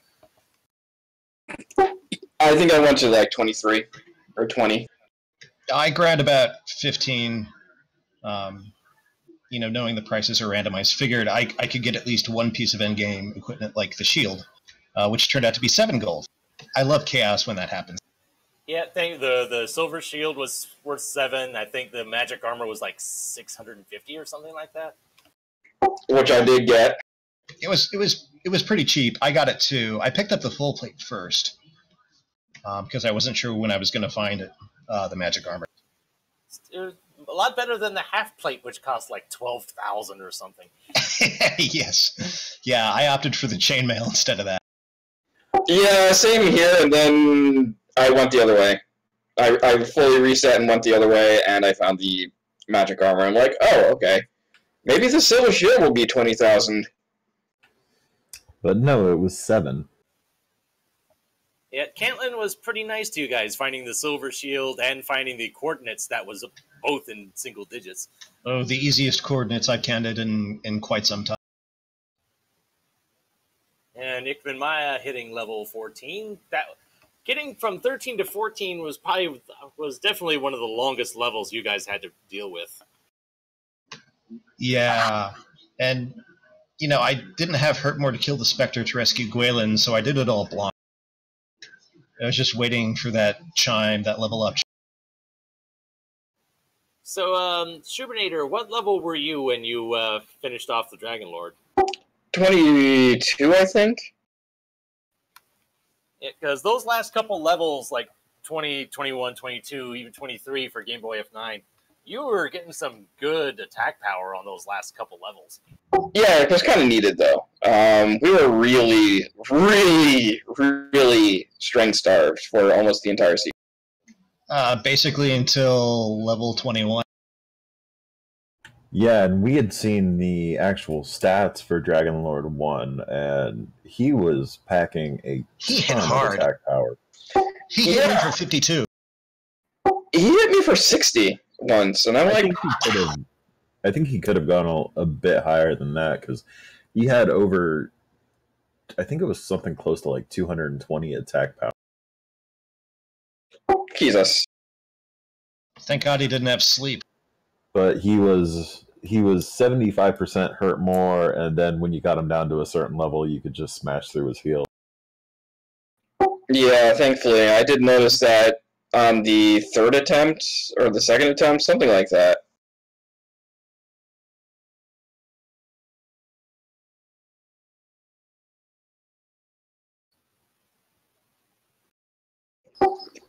I think I went to like 23 or 20. I grabbed about 15. Knowing the prices are randomized, figured I could get at least one piece of endgame equipment like the shield, which turned out to be 7 gold. I love chaos when that happens. Yeah, I think the silver shield was worth 7. I think the magic armor was like 650 or something like that. Which I did get. It was pretty cheap. I got it too. I picked up the full plate first because I wasn't sure when I was going to find it, the magic armor. It was a lot better than the half plate, which cost like 12,000 or something. Yes. Yeah, I opted for the chainmail instead of that. Yeah, same here, and then I went the other way. I fully reset and went the other way, and I found the magic armor. I'm like, oh, okay. Maybe the silver shield will be 20,000. But no, it was 7. Yeah, Cantlin was pretty nice to you guys, finding the silver shield and finding the coordinates that was both in single digits. Oh, the easiest coordinates I've counted in quite some time. And ichbinmiah hitting level 14. Getting from 13 to 14 was definitely one of the longest levels you guys had to deal with. Yeah, and I didn't have Hurtmore to kill the Spectre to rescue Gwaelin, so I did it all blind. I was just waiting for that chime, that level up. So, Shoobinator, what level were you when you finished off the Dragon Lord? 22, I think. Because those last couple levels, like 20, 21, 22, even 23 for gameboyf9, you were getting some good attack power on those last couple levels. Yeah, it was kind of needed, though. We were really, really, really strength-starved for almost the entire season. Basically until level 21. Yeah, and we had seen the actual stats for Dragon Lord 1, and he was packing a ton of attack power. He hit me for 52. He hit me for 60 once, and I'm like... I think he could have gone a bit higher than that, because he had over... I think it was something close to like 220 attack power. Jesus. Thank God he didn't have sleep. But he was 75% hurt more, and then when you got him down to a certain level, you could just smash through his heal. Yeah, thankfully. I did notice that on the third attempt, or the second attempt, something like that.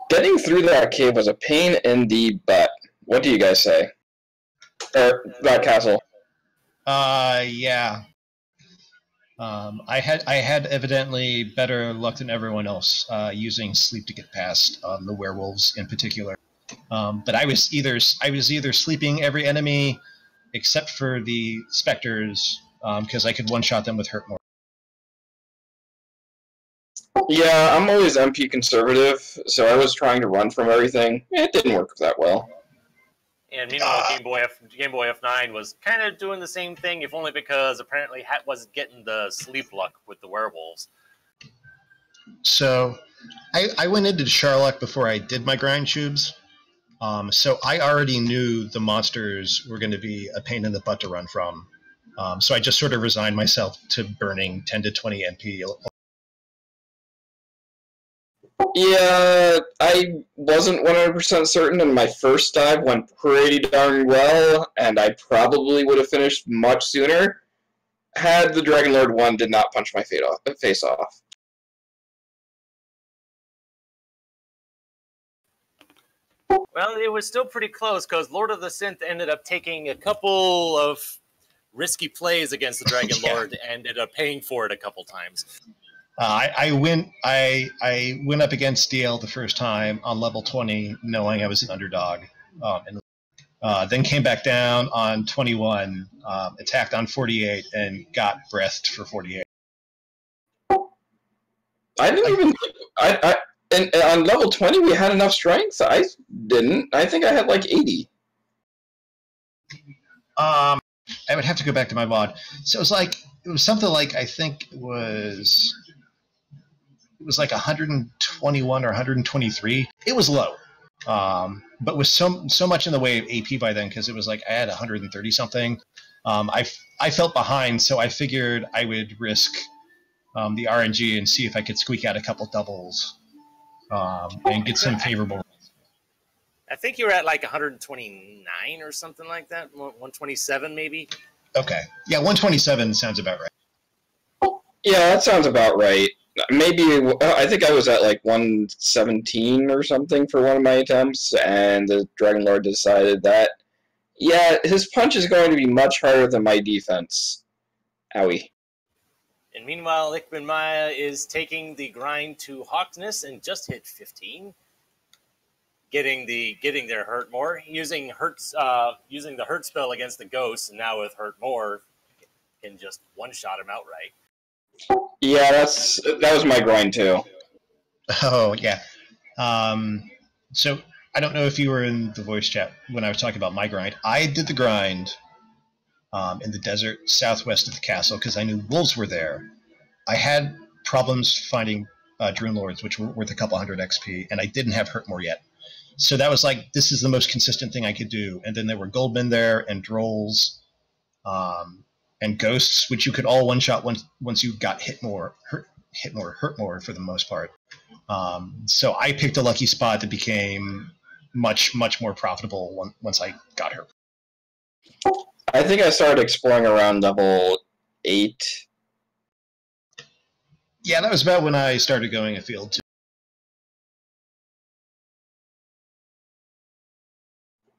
Getting through that cave was a pain in the butt. What do you guys say? Or that castle? Yeah. I had evidently better luck than everyone else using sleep to get past the werewolves in particular. But I was either sleeping every enemy except for the specters because I could one-shot them with Hurtmore. Yeah, I'm always MP conservative, so I was trying to run from everything. It didn't work that well. And meanwhile, gameboyf9 was kind of doing the same thing, if only because apparently Hat wasn't getting the sleep luck with the werewolves. So I went into Charlock before I did my grind tubes. So I already knew the monsters were going to be a pain in the butt to run from. So I just sort of resigned myself to burning 10 to 20 MP. Yeah, I wasn't 100% certain, and my first dive went pretty darn well, and I probably would have finished much sooner had the Dragon Lord 1 did not punch my face off. Well, it was still pretty close because Lord of the Synth ended up taking a couple of risky plays against the Dragon Lord and ended up paying for it a couple times. I went up against DL the first time on level 20, knowing I was an underdog, and then came back down on 21, attacked on 48, and got breathed for 48. I didn't even. And on level 20, we had enough strength. I didn't. I think I had like 80. I would have to go back to my mod. So it was something like, I think it was like 121 or 123. It was low, but with so much in the way of AP by then, because it was like I had 130 something. I felt behind, so I figured I would risk the RNG and see if I could squeak out a couple doubles and get some favorable. I think you were at like 129 or something like that, 127 maybe. Okay, yeah, 127 sounds about right. Yeah, that sounds about right. Maybe, I think I was at like 117 or something for one of my attempts, and the Dragon Lord decided that, yeah, his punch is going to be much harder than my defense. Owie. And meanwhile, ichbinmiah is taking the grind to Hawkness and just hit 15, getting their hurt more, using the hurt spell against the ghost, and now with hurt more, can just one-shot him outright. Yeah, that was my grind too. Oh yeah. So I don't know if you were in the voice chat when I was talking about my grind. I did the grind in the desert southwest of the castle because I knew wolves were there. I had problems finding Drune Lords, which were worth a couple hundred XP, and I didn't have Hurtmore yet. So that was like, this is the most consistent thing I could do. And then there were Goldmen there and Drolls and Ghosts, which you could all one-shot once you got hurt more for the most part. So I picked a lucky spot that became much, much more profitable once I got her. I think I started exploring around level 8. Yeah, that was about when I started going afield too.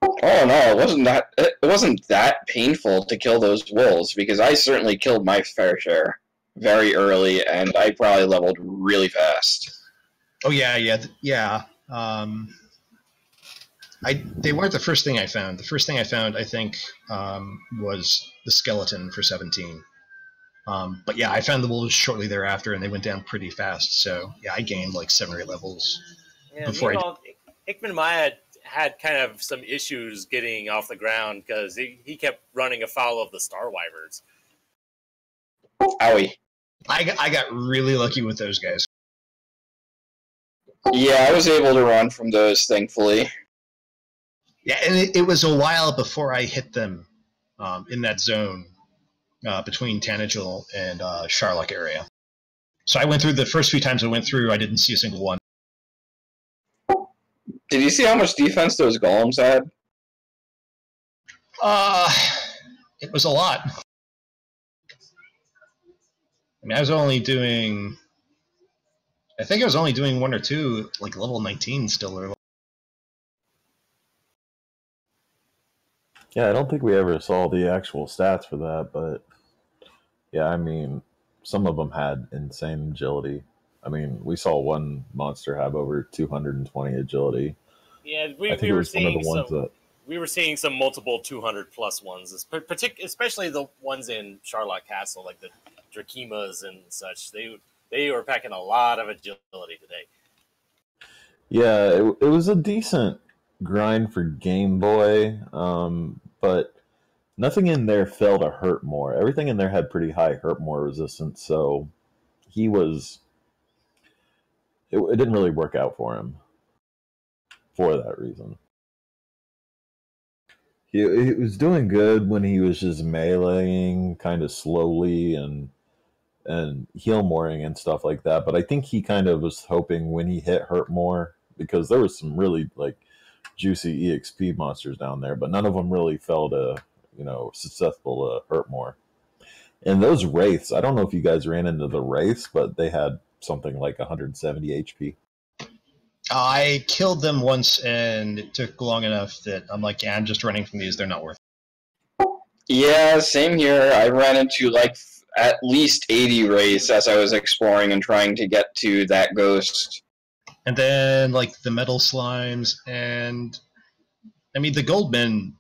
Oh no, it wasn't that painful to kill those wolves, because I certainly killed my fair share very early, and I probably leveled really fast. Oh yeah. They weren't the first thing I found. The first thing I found, I think, was the skeleton for 17. But yeah, I found the wolves shortly thereafter, and they went down pretty fast. So yeah, I gained like 7 or 8 levels before ichbinmiah had kind of some issues getting off the ground because he kept running afoul of the Star Wyverns. Owie. I got really lucky with those guys. Yeah, I was able to run from those, thankfully. Yeah, and it was a while before I hit them in that zone between Tanagel and Sharlock area. So I went through the first few times I went through, I didn't see a single one. Did you see how much defense those golems had? It was a lot. I mean, I think I was only doing 1 or 2, like level 19 still. Or... Yeah, I don't think we ever saw the actual stats for that, but yeah, I mean, some of them had insane agility. I mean, we saw one monster have over 220 agility. Yeah, we were seeing some multiple 200+ ones, especially the ones in Sharlock Castle, like the Drakimas and such. They were packing a lot of agility today. Yeah, it was a decent grind for Game Boy, but nothing in there fell to hurt more. Everything in there had pretty high hurt more resistance, so it didn't really work out for him for that reason. He was doing good when he was just meleeing kind of slowly and and heal mooring and stuff like that. But I think he kind of was hoping when he hit hurt more, because there was some really like juicy EXP monsters down there, but none of them really fell to, you know, susceptible to hurt more. And those wraiths, I don't know if you guys ran into the wraiths, but they had something like 170 HP. I killed them once, and it took long enough that I'm like, yeah, I'm just running from these. They're not worth it. Yeah, same here. I ran into like at least 80 wraiths as I was exploring and trying to get to that ghost. And then, like, the metal slimes, and I mean, the goldmen,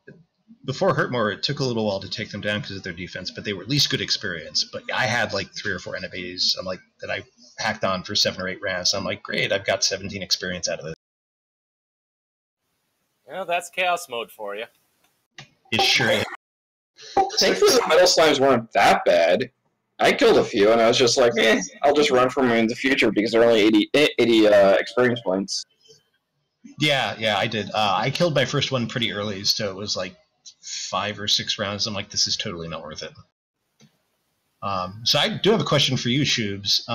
before Hurtmore, it took a little while to take them down because of their defense, but they were at least good experience. But I had like 3 or 4 enemies I'm like that I hacked on for 7 or 8 rounds. I'm like, great, I've got 17 experience out of this. Well, that's chaos mode for you. It sure is. Thankfully, the metal slimes weren't that bad. I killed a few, and I was just like, I'll just run from them in the future because they're only 80 experience points. Yeah, I did. I killed my first one pretty early, so it was like 5 or 6 rounds. I'm like, this is totally not worth it. So I do have a question for you, Shoobs.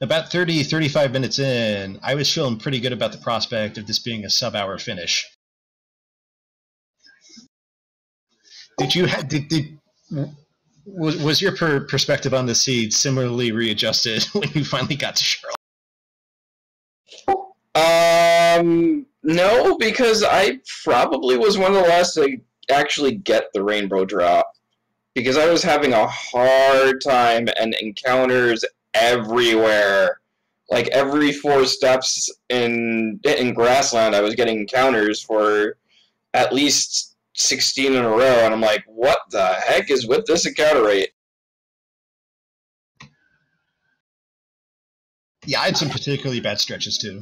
About 30, 35 minutes in, I was feeling pretty good about the prospect of this being a sub-hour finish. Was your perspective on the seed similarly readjusted when you finally got to Charlotte? No, because I probably was one of the last to actually get the rainbow drop. Because I was having a hard time and encounters everywhere. Like every 4 steps in grassland, I was getting encounters for at least 16 in a row, and I'm like, what the heck is with this encounter rate? Yeah, I had some particularly bad stretches too.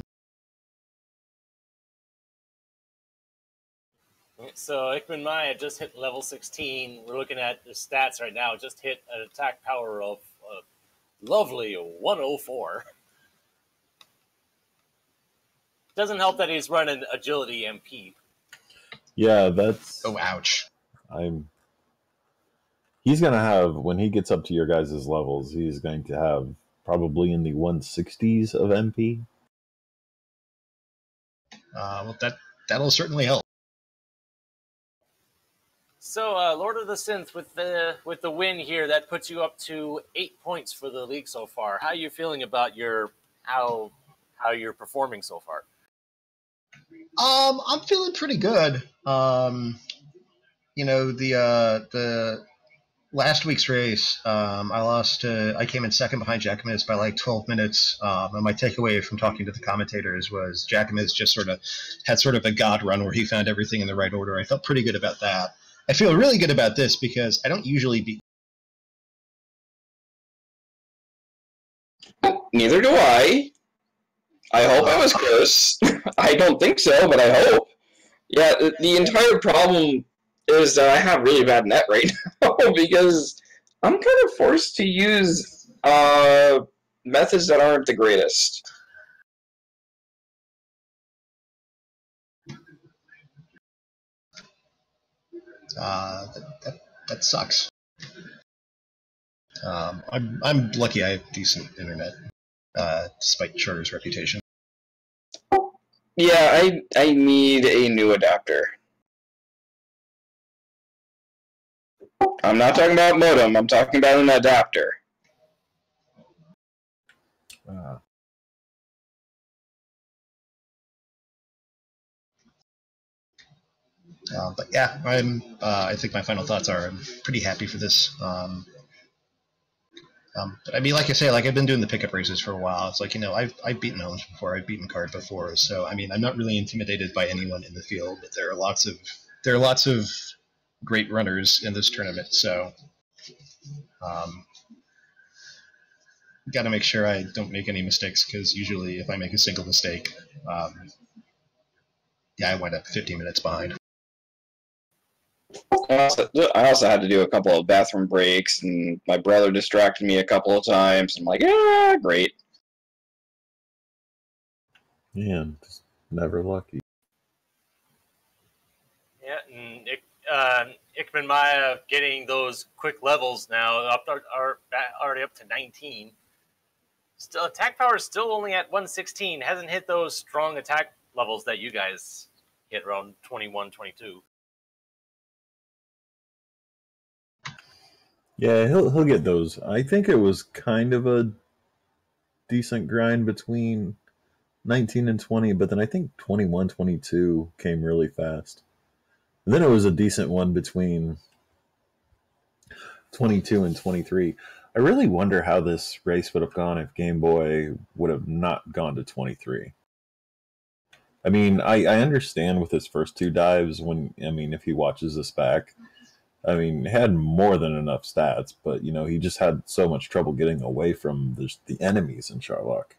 So ichbinmiah just hit level 16. We're looking at the stats right now. Just hit an attack power of lovely 104. Doesn't help that he's running agility MP. Yeah, that's... Oh, ouch. He's going to have, when he gets up to your guys' levels, he's going to have probably in the 160s of MP. Well, that'll certainly help. So, Lord of the Synth, with the win here, that puts you up to 8 points for the league so far. How are you feeling about how you're performing so far? I'm feeling pretty good. You know, the last week's race, I came in second behind Jackamis by like 12 minutes. And my takeaway from talking to the commentators was Jackamis just had sort of a god run where he found everything in the right order. I felt pretty good about that. I feel really good about this because I don't usually beat. Neither do I. I hope I was close. I don't think so, but I hope. Yeah, the entire problem is that I have really bad net right now because I'm kind of forced to use methods that aren't the greatest. That sucks. I'm lucky I have decent internet, despite Charter's reputation. Yeah, I need a new adapter. I'm not talking about modem, I'm talking about an adapter. But yeah, I think my final thoughts are I'm pretty happy for this. But I mean, like I say, like I've been doing the pickup races for a while. It's like, you know, I've beaten Owens before, I've beaten Card before, so I mean, I'm not really intimidated by anyone in the field. But there are lots of great runners in this tournament, so got to make sure I don't make any mistakes because usually if I make a single mistake, yeah, I wind up 15 minutes behind. I also had to do a couple of bathroom breaks, and my brother distracted me a couple of times. I'm like, yeah, great. Man, just never lucky. Yeah, and ichbinmiah getting those quick levels now are already up to 19. Still, attack power is still only at 116. Hasn't hit those strong attack levels that you guys hit around 21, 22. Yeah, he'll get those. I think it was kind of a decent grind between 19 and 20, but then I think 21, 22 came really fast. And then it was a decent one between 22 and 23. I really wonder how this race would have gone if Game Boy would have not gone to 23. I mean, I understand with his first two dives if he watches this back, I mean, he had more than enough stats, but, he just had so much trouble getting away from the enemies in Charlock.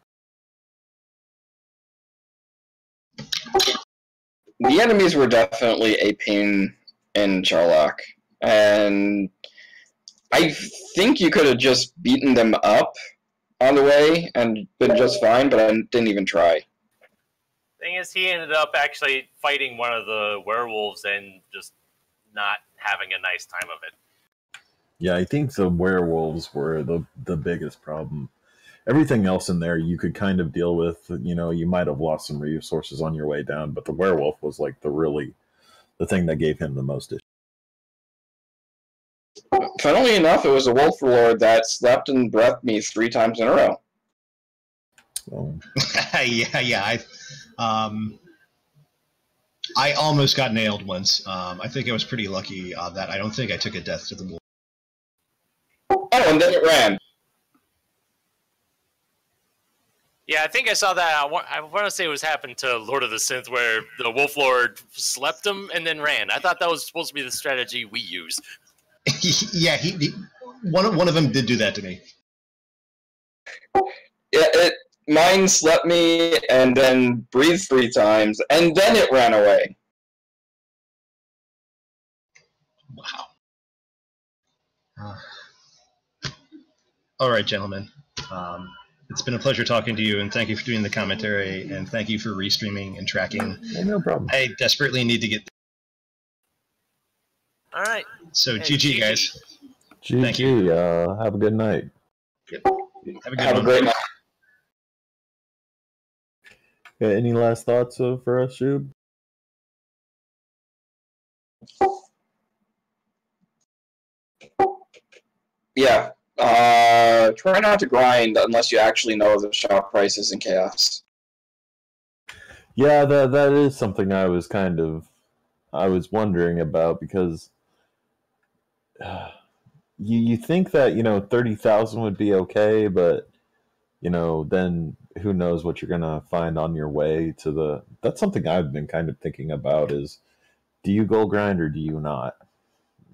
The enemies were definitely a pain in Charlock, and I think you could have just beaten them up on the way and been just fine, but I didn't even try. Thing is, he ended up actually fighting one of the werewolves and just not having a nice time of it. Yeah, I think the werewolves were the biggest problem. Everything else in there you could kind of deal with. You might have lost some resources on your way down, but the werewolf was like the thing that gave him the most issue. Funnily enough, it was a wolf lord that slept and breathed me 3 times in a row. Yeah. I almost got nailed once. I think I was pretty lucky that I don't think I took a death to the wolf. Oh, and then it ran. Yeah, I think I saw that. I want to say it was happened to Lord of the Synth, where the Wolf Lord slept him and then ran. I thought that was supposed to be the strategy we use. Yeah, one of them did do that to me. Yeah, mine slept me and then breathed 3 times, and then it ran away. Wow. All right, gentlemen. It's been a pleasure talking to you, and thank you for doing the commentary, and thank you for restreaming and tracking. No problem. I desperately need to get... All right. So, GG, guys. GG. Thank you. Have a good night. Yep. Have a good Have one. a great night. Yeah, any last thoughts for us, Shoob? Yeah. Try not to grind unless you actually know the shop prices in Chaos. Yeah, that is something I was wondering about, because you think that 30,000 would be okay, but then who knows what you're gonna find on your way to the. That's something I've been kind of thinking about: is do you gold grind or do you not?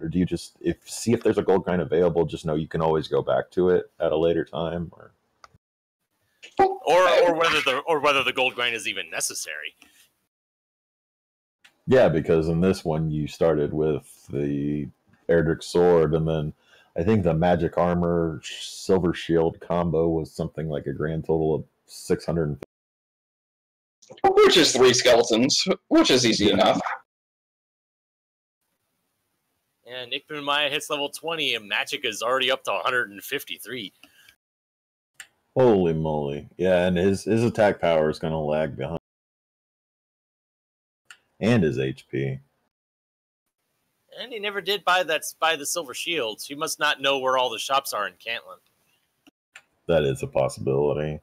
Or do you just see if there's a gold grind available? Just know you can always go back to it at a later time, or whether the gold grind is even necessary. Yeah, because in this one you started with the Erdrick sword, and then I think the magic armor silver shield combo was something like a grand total of 650. Which is 3 skeletons, which is easy enough. And ichbinmiah hits level 20, and Magic is already up to 153. Holy moly. Yeah, and his attack power is going to lag behind. And his HP. And he never did buy the silver shields. He must not know where all the shops are in Cantlin. That is a possibility.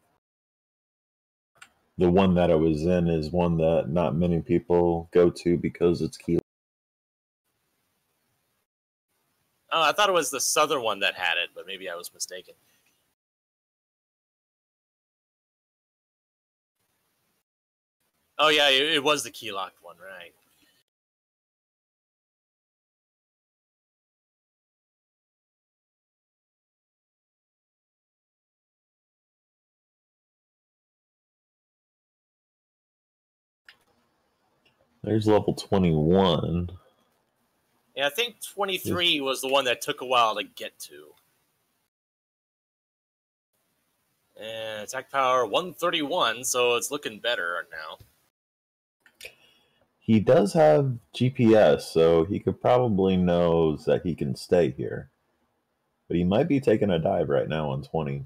The one that I was in is one that not many people go to because it's key. Oh, I thought it was the southern one that had it, but maybe I was mistaken. Oh yeah, it was the key locked one, right? There's level 21. Yeah, I think 23 was the one that took a while to get to. And attack power 131, so it's looking better now. He does have GPS, so he could probably knows that he can stay here. But he might be taking a dive right now on 20.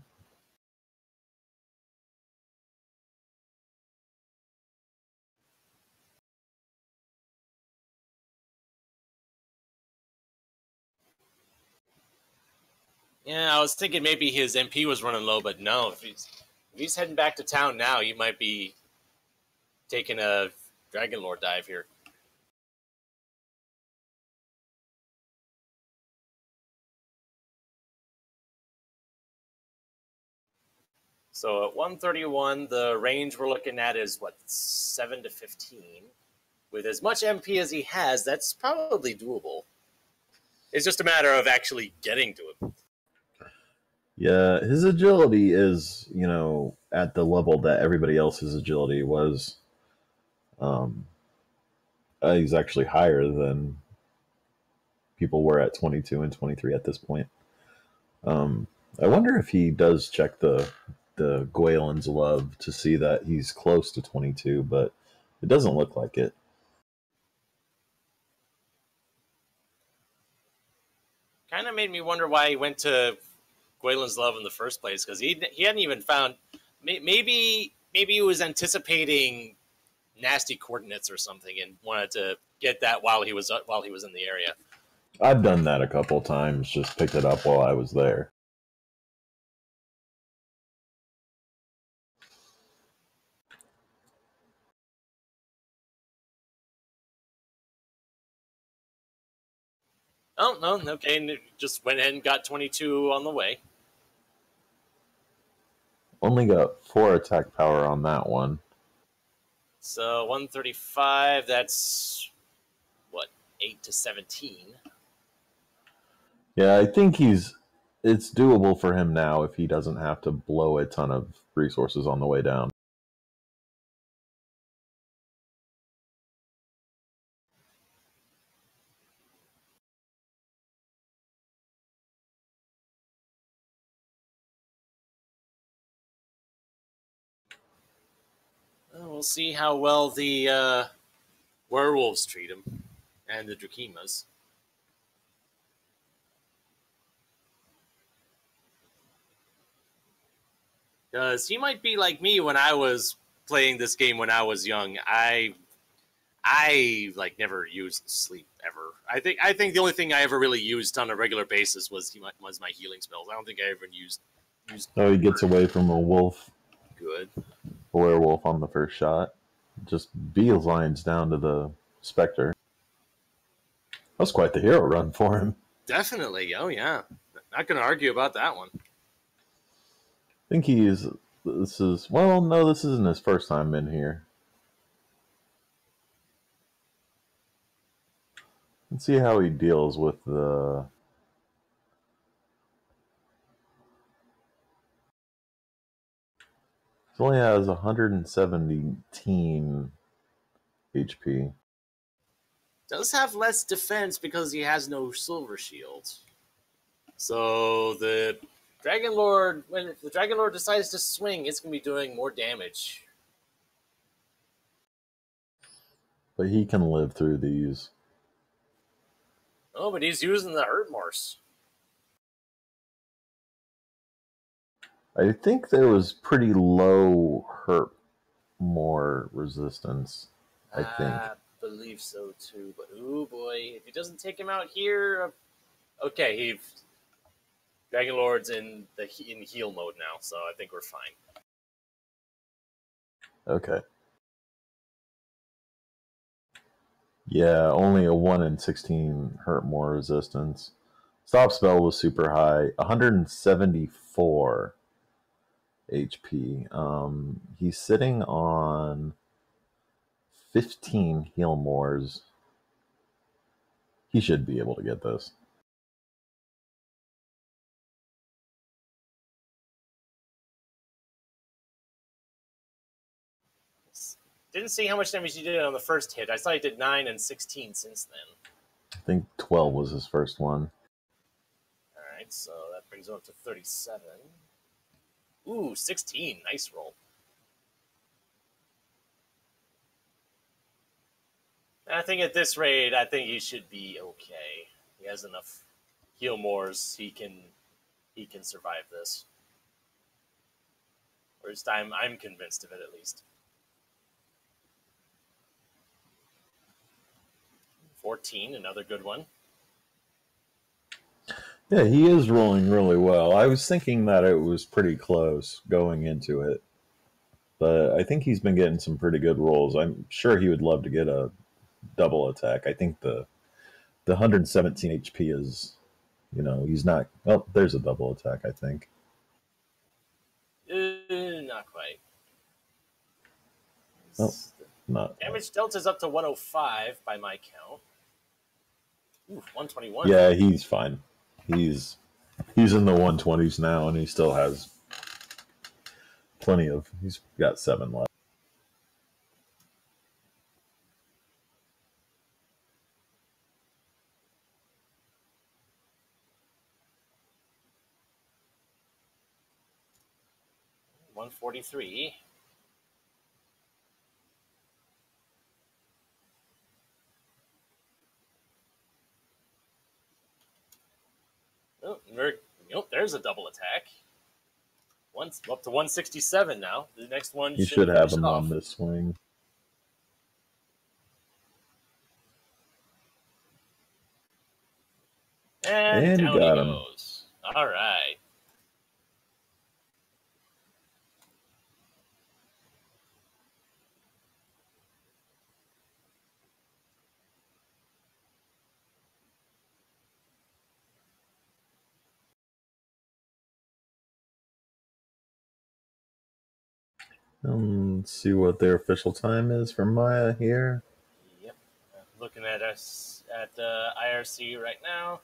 Yeah, I was thinking maybe his MP was running low, but no. If he's heading back to town now, he might be taking a Dragon Lord dive here. So at 131, the range we're looking at is, what, 7 to 15? With as much MP as he has, that's probably doable. It's just a matter of actually getting to him. Yeah, his agility is, at the level that everybody else's agility was. He's actually higher than people were at 22 and 23 at this point. I wonder if he does check the Gwaelin's love to see that he's close to 22, but it doesn't look like it. Kind of made me wonder why he went to Gwaelin's love in the first place, because he hadn't even found. Maybe he was anticipating nasty coordinates or something and wanted to get that while he was in the area. I've done that a couple times, just picked it up while I was there. Oh, no, okay, and just went ahead and got 22 on the way. Only got 4 attack power on that one. So 135, that's, what, 8 to 17? Yeah, I think it's doable for him now if he doesn't have to blow a ton of resources on the way down. We'll see how well the werewolves treat him, and the Drakimas. Because he might be like me when I was playing this game when I was young. I never used sleep ever. I think the only thing I ever really used on a regular basis was my healing spells. I don't think I ever used. Oh, he gets away from a wolf. Good. A werewolf on the first shot. Just beelines down to the Spectre. That was quite the hero run for him. Definitely. Oh, yeah. Not going to argue about that one. I think this isn't his first time in here. Let's see how he deals with the... He only has 117 HP. Does have less defense because he has no silver shield. So the Dragon Lord, when the Dragon Lord decides to swing, it's going to be doing more damage. But he can live through these. Oh, but he's using the Hurt Morse. I think there was pretty low hurt more resistance. I think. I believe so too. But oh boy, if he doesn't take him out here, okay, Dragon Lord's in heal mode now, so I think we're fine. Okay. Yeah, only a 1 in 16 hurt more resistance. Stop spell was super high, 174 HP. He's sitting on 15 heal mores. He should be able to get this. Didn't see how much damage he did on the first hit. I saw he did 9 and 16 since then. I think 12 was his first one. Alright, so that brings him up to 37. Ooh, 16. Nice roll. I think at this rate, I think he should be okay. He has enough heal mores. He can survive this. Or this time, I'm convinced of it at least. 14, another good one. Yeah, he is rolling really well. I was thinking that it was pretty close going into it, but I think he's been getting some pretty good rolls. I'm sure he would love to get a double attack. I think the 117 HP is, he's not. Oh, there's a double attack, I think. Not quite. Oh, not. Damage delta's up to 105 by my count. Ooh, 121. Yeah, he's fine. He's in the 120s now, and he still has plenty of. He's got 7 left. $143. Oh, there's a double attack. Up to 167 now. The next one You should have him on this swing. And down got he him. goes. All right. Let's see what their official time is for Maya here. Yep. Looking at us at IRC right now.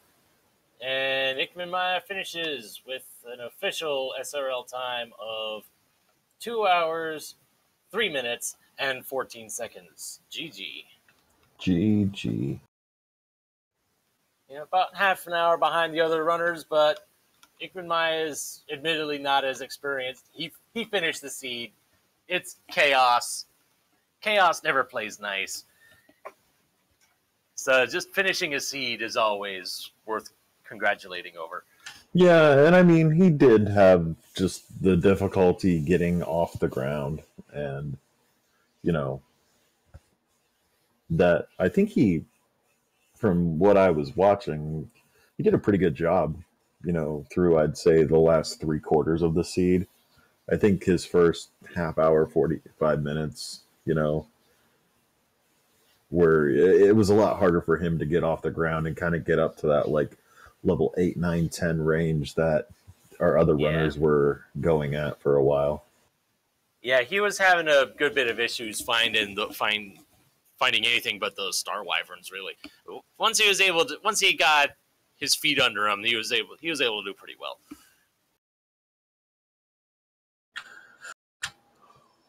And ichbinmiah finishes with an official SRL time of 2 hours, 3 minutes, and 14 seconds. GG. GG. About half an hour behind the other runners, but ichbinmiah is admittedly not as experienced. He finished the seed. It's chaos. Chaos never plays nice. So just finishing a seed is always worth congratulating over. Yeah, and I mean, he did have just the difficulty getting off the ground. And, that I think he, from what I was watching, he did a pretty good job, through, I'd say, the last 3/4 of the seed. I think his first half hour, 45 minutes, where it was a lot harder for him to get off the ground and kind of get up to that like level 8, 9, 10 range that our other runners were going at for a while. Yeah, he was having a good bit of issues finding anything but those star wyverns. Really, once he got his feet under him, he was able to do pretty well.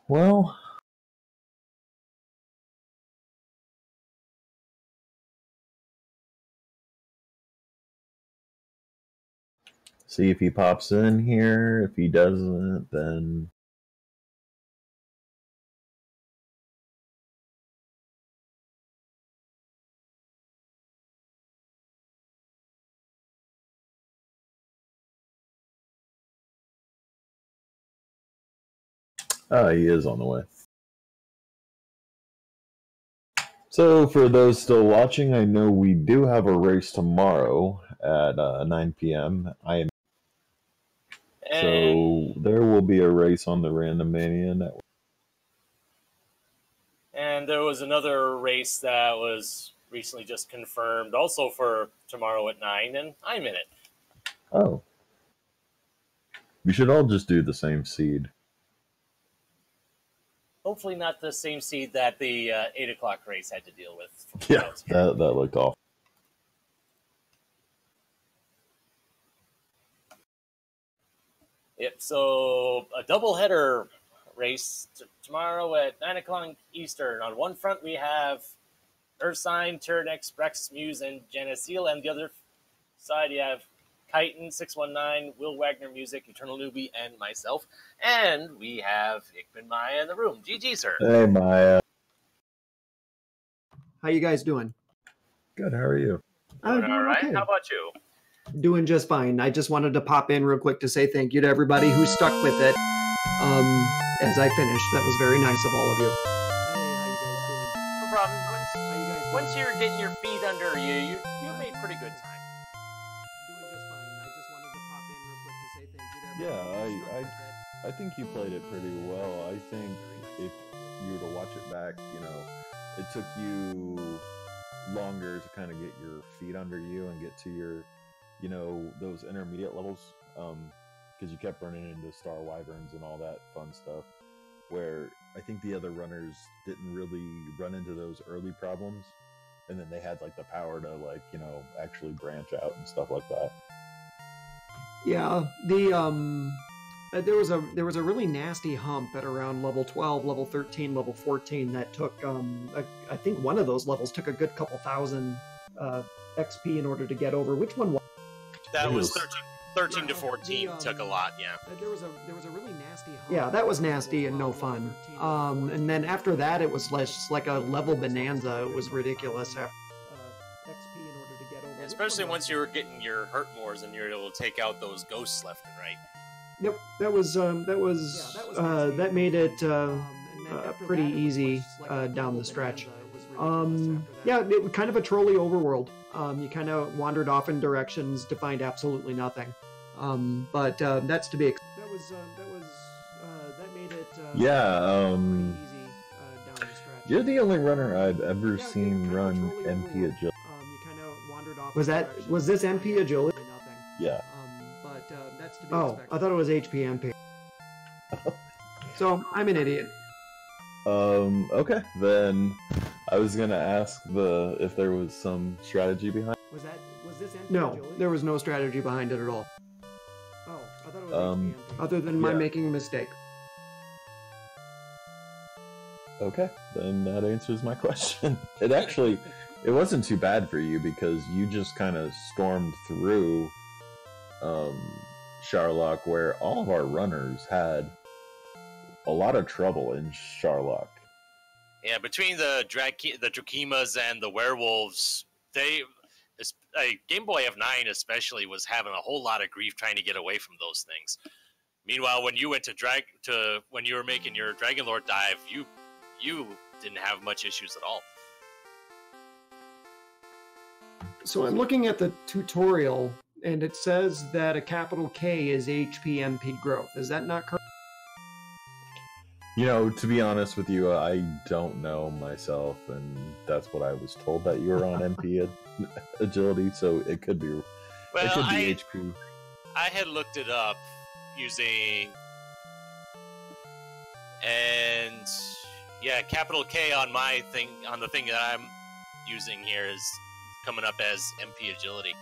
Well, see if he pops in here. If he doesn't, then he is on the way. So for those still watching, I know we do have a race tomorrow at 9 p.m. So there will be a race on the Random Mania Network. And there was another race that was recently just confirmed, also for tomorrow at 9, and I'm in it. Oh. We should all just do the same seed. Hopefully not the same seed that the 8 o'clock race had to deal with. Yeah, that looked awful. Yep, so a doubleheader race tomorrow at 9 o'clock Eastern. On one front, we have Ursine, Tyrannex, Braxis Muse, and Janacil, and the other side, you have Chitin, 619, Will Wagner Music, Eternal Newbie, and myself. And we have ichbinmiah in the room. GG, sir. Hey, Maya. How you guys doing? Good. How are you? I'm All right. okay. How about you? Doing just fine. I just wanted to pop in real quick to say thank you to everybody who stuck with it as I finished. That was very nice of all of you. Hey, how you guys doing? No problem. Once you're getting your feet under you, you made pretty good time. Doing just fine. I just wanted to pop in real quick to say thank you to everybody Yeah, who stuck with it. I think you played it pretty well. I think if you were to watch it back, it took you longer to kind of get your feet under you and get to your, those intermediate levels, because you kept running into Star Wyverns and all that fun stuff, where I think the other runners didn't really run into those early problems, and then they had like the power to actually branch out and stuff like that. Yeah, there was a really nasty hump at around level 12, level 13, level 14 that took I think one of those levels took a good couple thousand XP in order to get over. Which one was that? Was 13 to 14 took a lot, yeah. There was a really nasty hump. Yeah, that was nasty and no fun. And then after that, it was like a level bonanza. It was ridiculous. XP in order to get over. Especially once you were getting your hurt mores and you're able to take out those ghosts left and right. Yep, that made it pretty easy down the stretch. Yeah, it was kind of a trolley overworld. You kind of wandered off in directions to find absolutely nothing. But that's to be expected. That made it pretty easy down the stretch. You're the only runner I've ever seen run MP agility. You kind of wandered off. Was this MP agility? Yeah. That's to be expected. I thought it was HPMP. So I'm an idiot. Okay, then I was gonna ask if there was some strategy behind. Was this MP agility? There was no strategy behind it at all. Oh, I thought it was HPMP. Other than my making a mistake. Okay, then that answers my question. It wasn't too bad for you because you just kind of stormed through Sharlock, where all of our runners had a lot of trouble in Sharlock. Yeah, between the Drakimas and the werewolves, gameboyf9 especially was having a whole lot of grief trying to get away from those things. Meanwhile, when you went when you were making your Dragon Lord dive, you didn't have much issues at all. So I'm looking at the tutorial, and it says that a capital K is HPMP growth. Is that not correct? To be honest with you, I don't know myself, and that's what I was told, that you were on MP agility, so it could be. Well, it could be HP. I had looked it up using, and yeah, capital K on my thing, on the thing that I'm using here, is coming up as MP agility.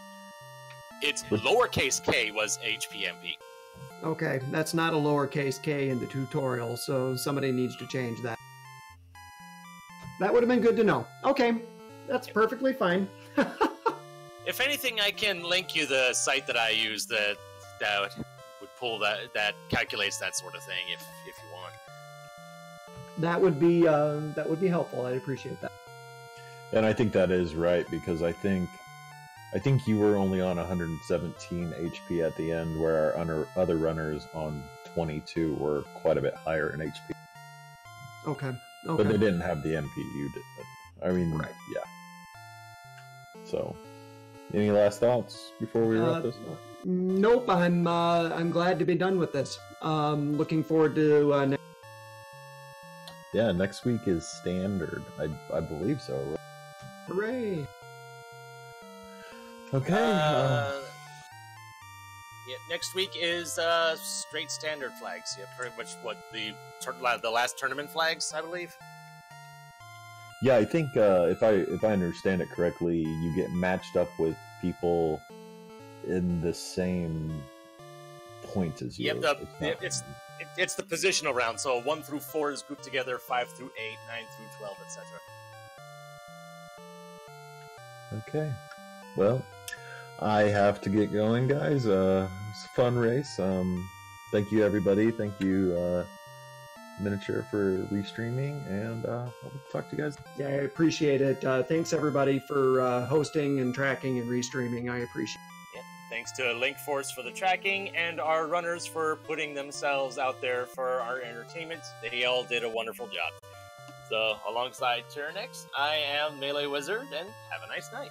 It's lowercase k was HPMP. Okay, that's not a lowercase k in the tutorial, so somebody needs to change that. That would have been good to know. Okay, that's perfectly fine. If anything, I can link you the site that I use that would pull that calculates that sort of thing if you want. That would be helpful. I'd appreciate that. And I think that is right, because I think you were only on 117 HP at the end, where our other runners on 22 were quite a bit higher in HP. Okay. But they didn't have the MP you did. I mean, right. Yeah. So, any last thoughts before we wrap this up? Nope. I'm glad to be done with this. Looking forward to Yeah, next week is standard. I believe so. Right? Hooray! Okay. Yeah, next week is straight standard flags. Yeah, pretty much what the last tournament flags, I believe. Yeah, I think if I understand it correctly, you get matched up with people in the same point as you. Yep, it's the positional round. So 1 through 4 is grouped together, 5 through 8, 9 through 12, etc. Okay. Well, I have to get going, guys. It's a fun race. Thank you, everybody. Thank you, Miniature for restreaming, and I'll talk to you guys. Yeah, I appreciate it. Thanks everybody for hosting and tracking and restreaming. I appreciate it. Yeah. Thanks to Link Force for the tracking and our runners for putting themselves out there for our entertainment. They all did a wonderful job. So, alongside Tyrannex, I am Melee Wizard, and have a nice night.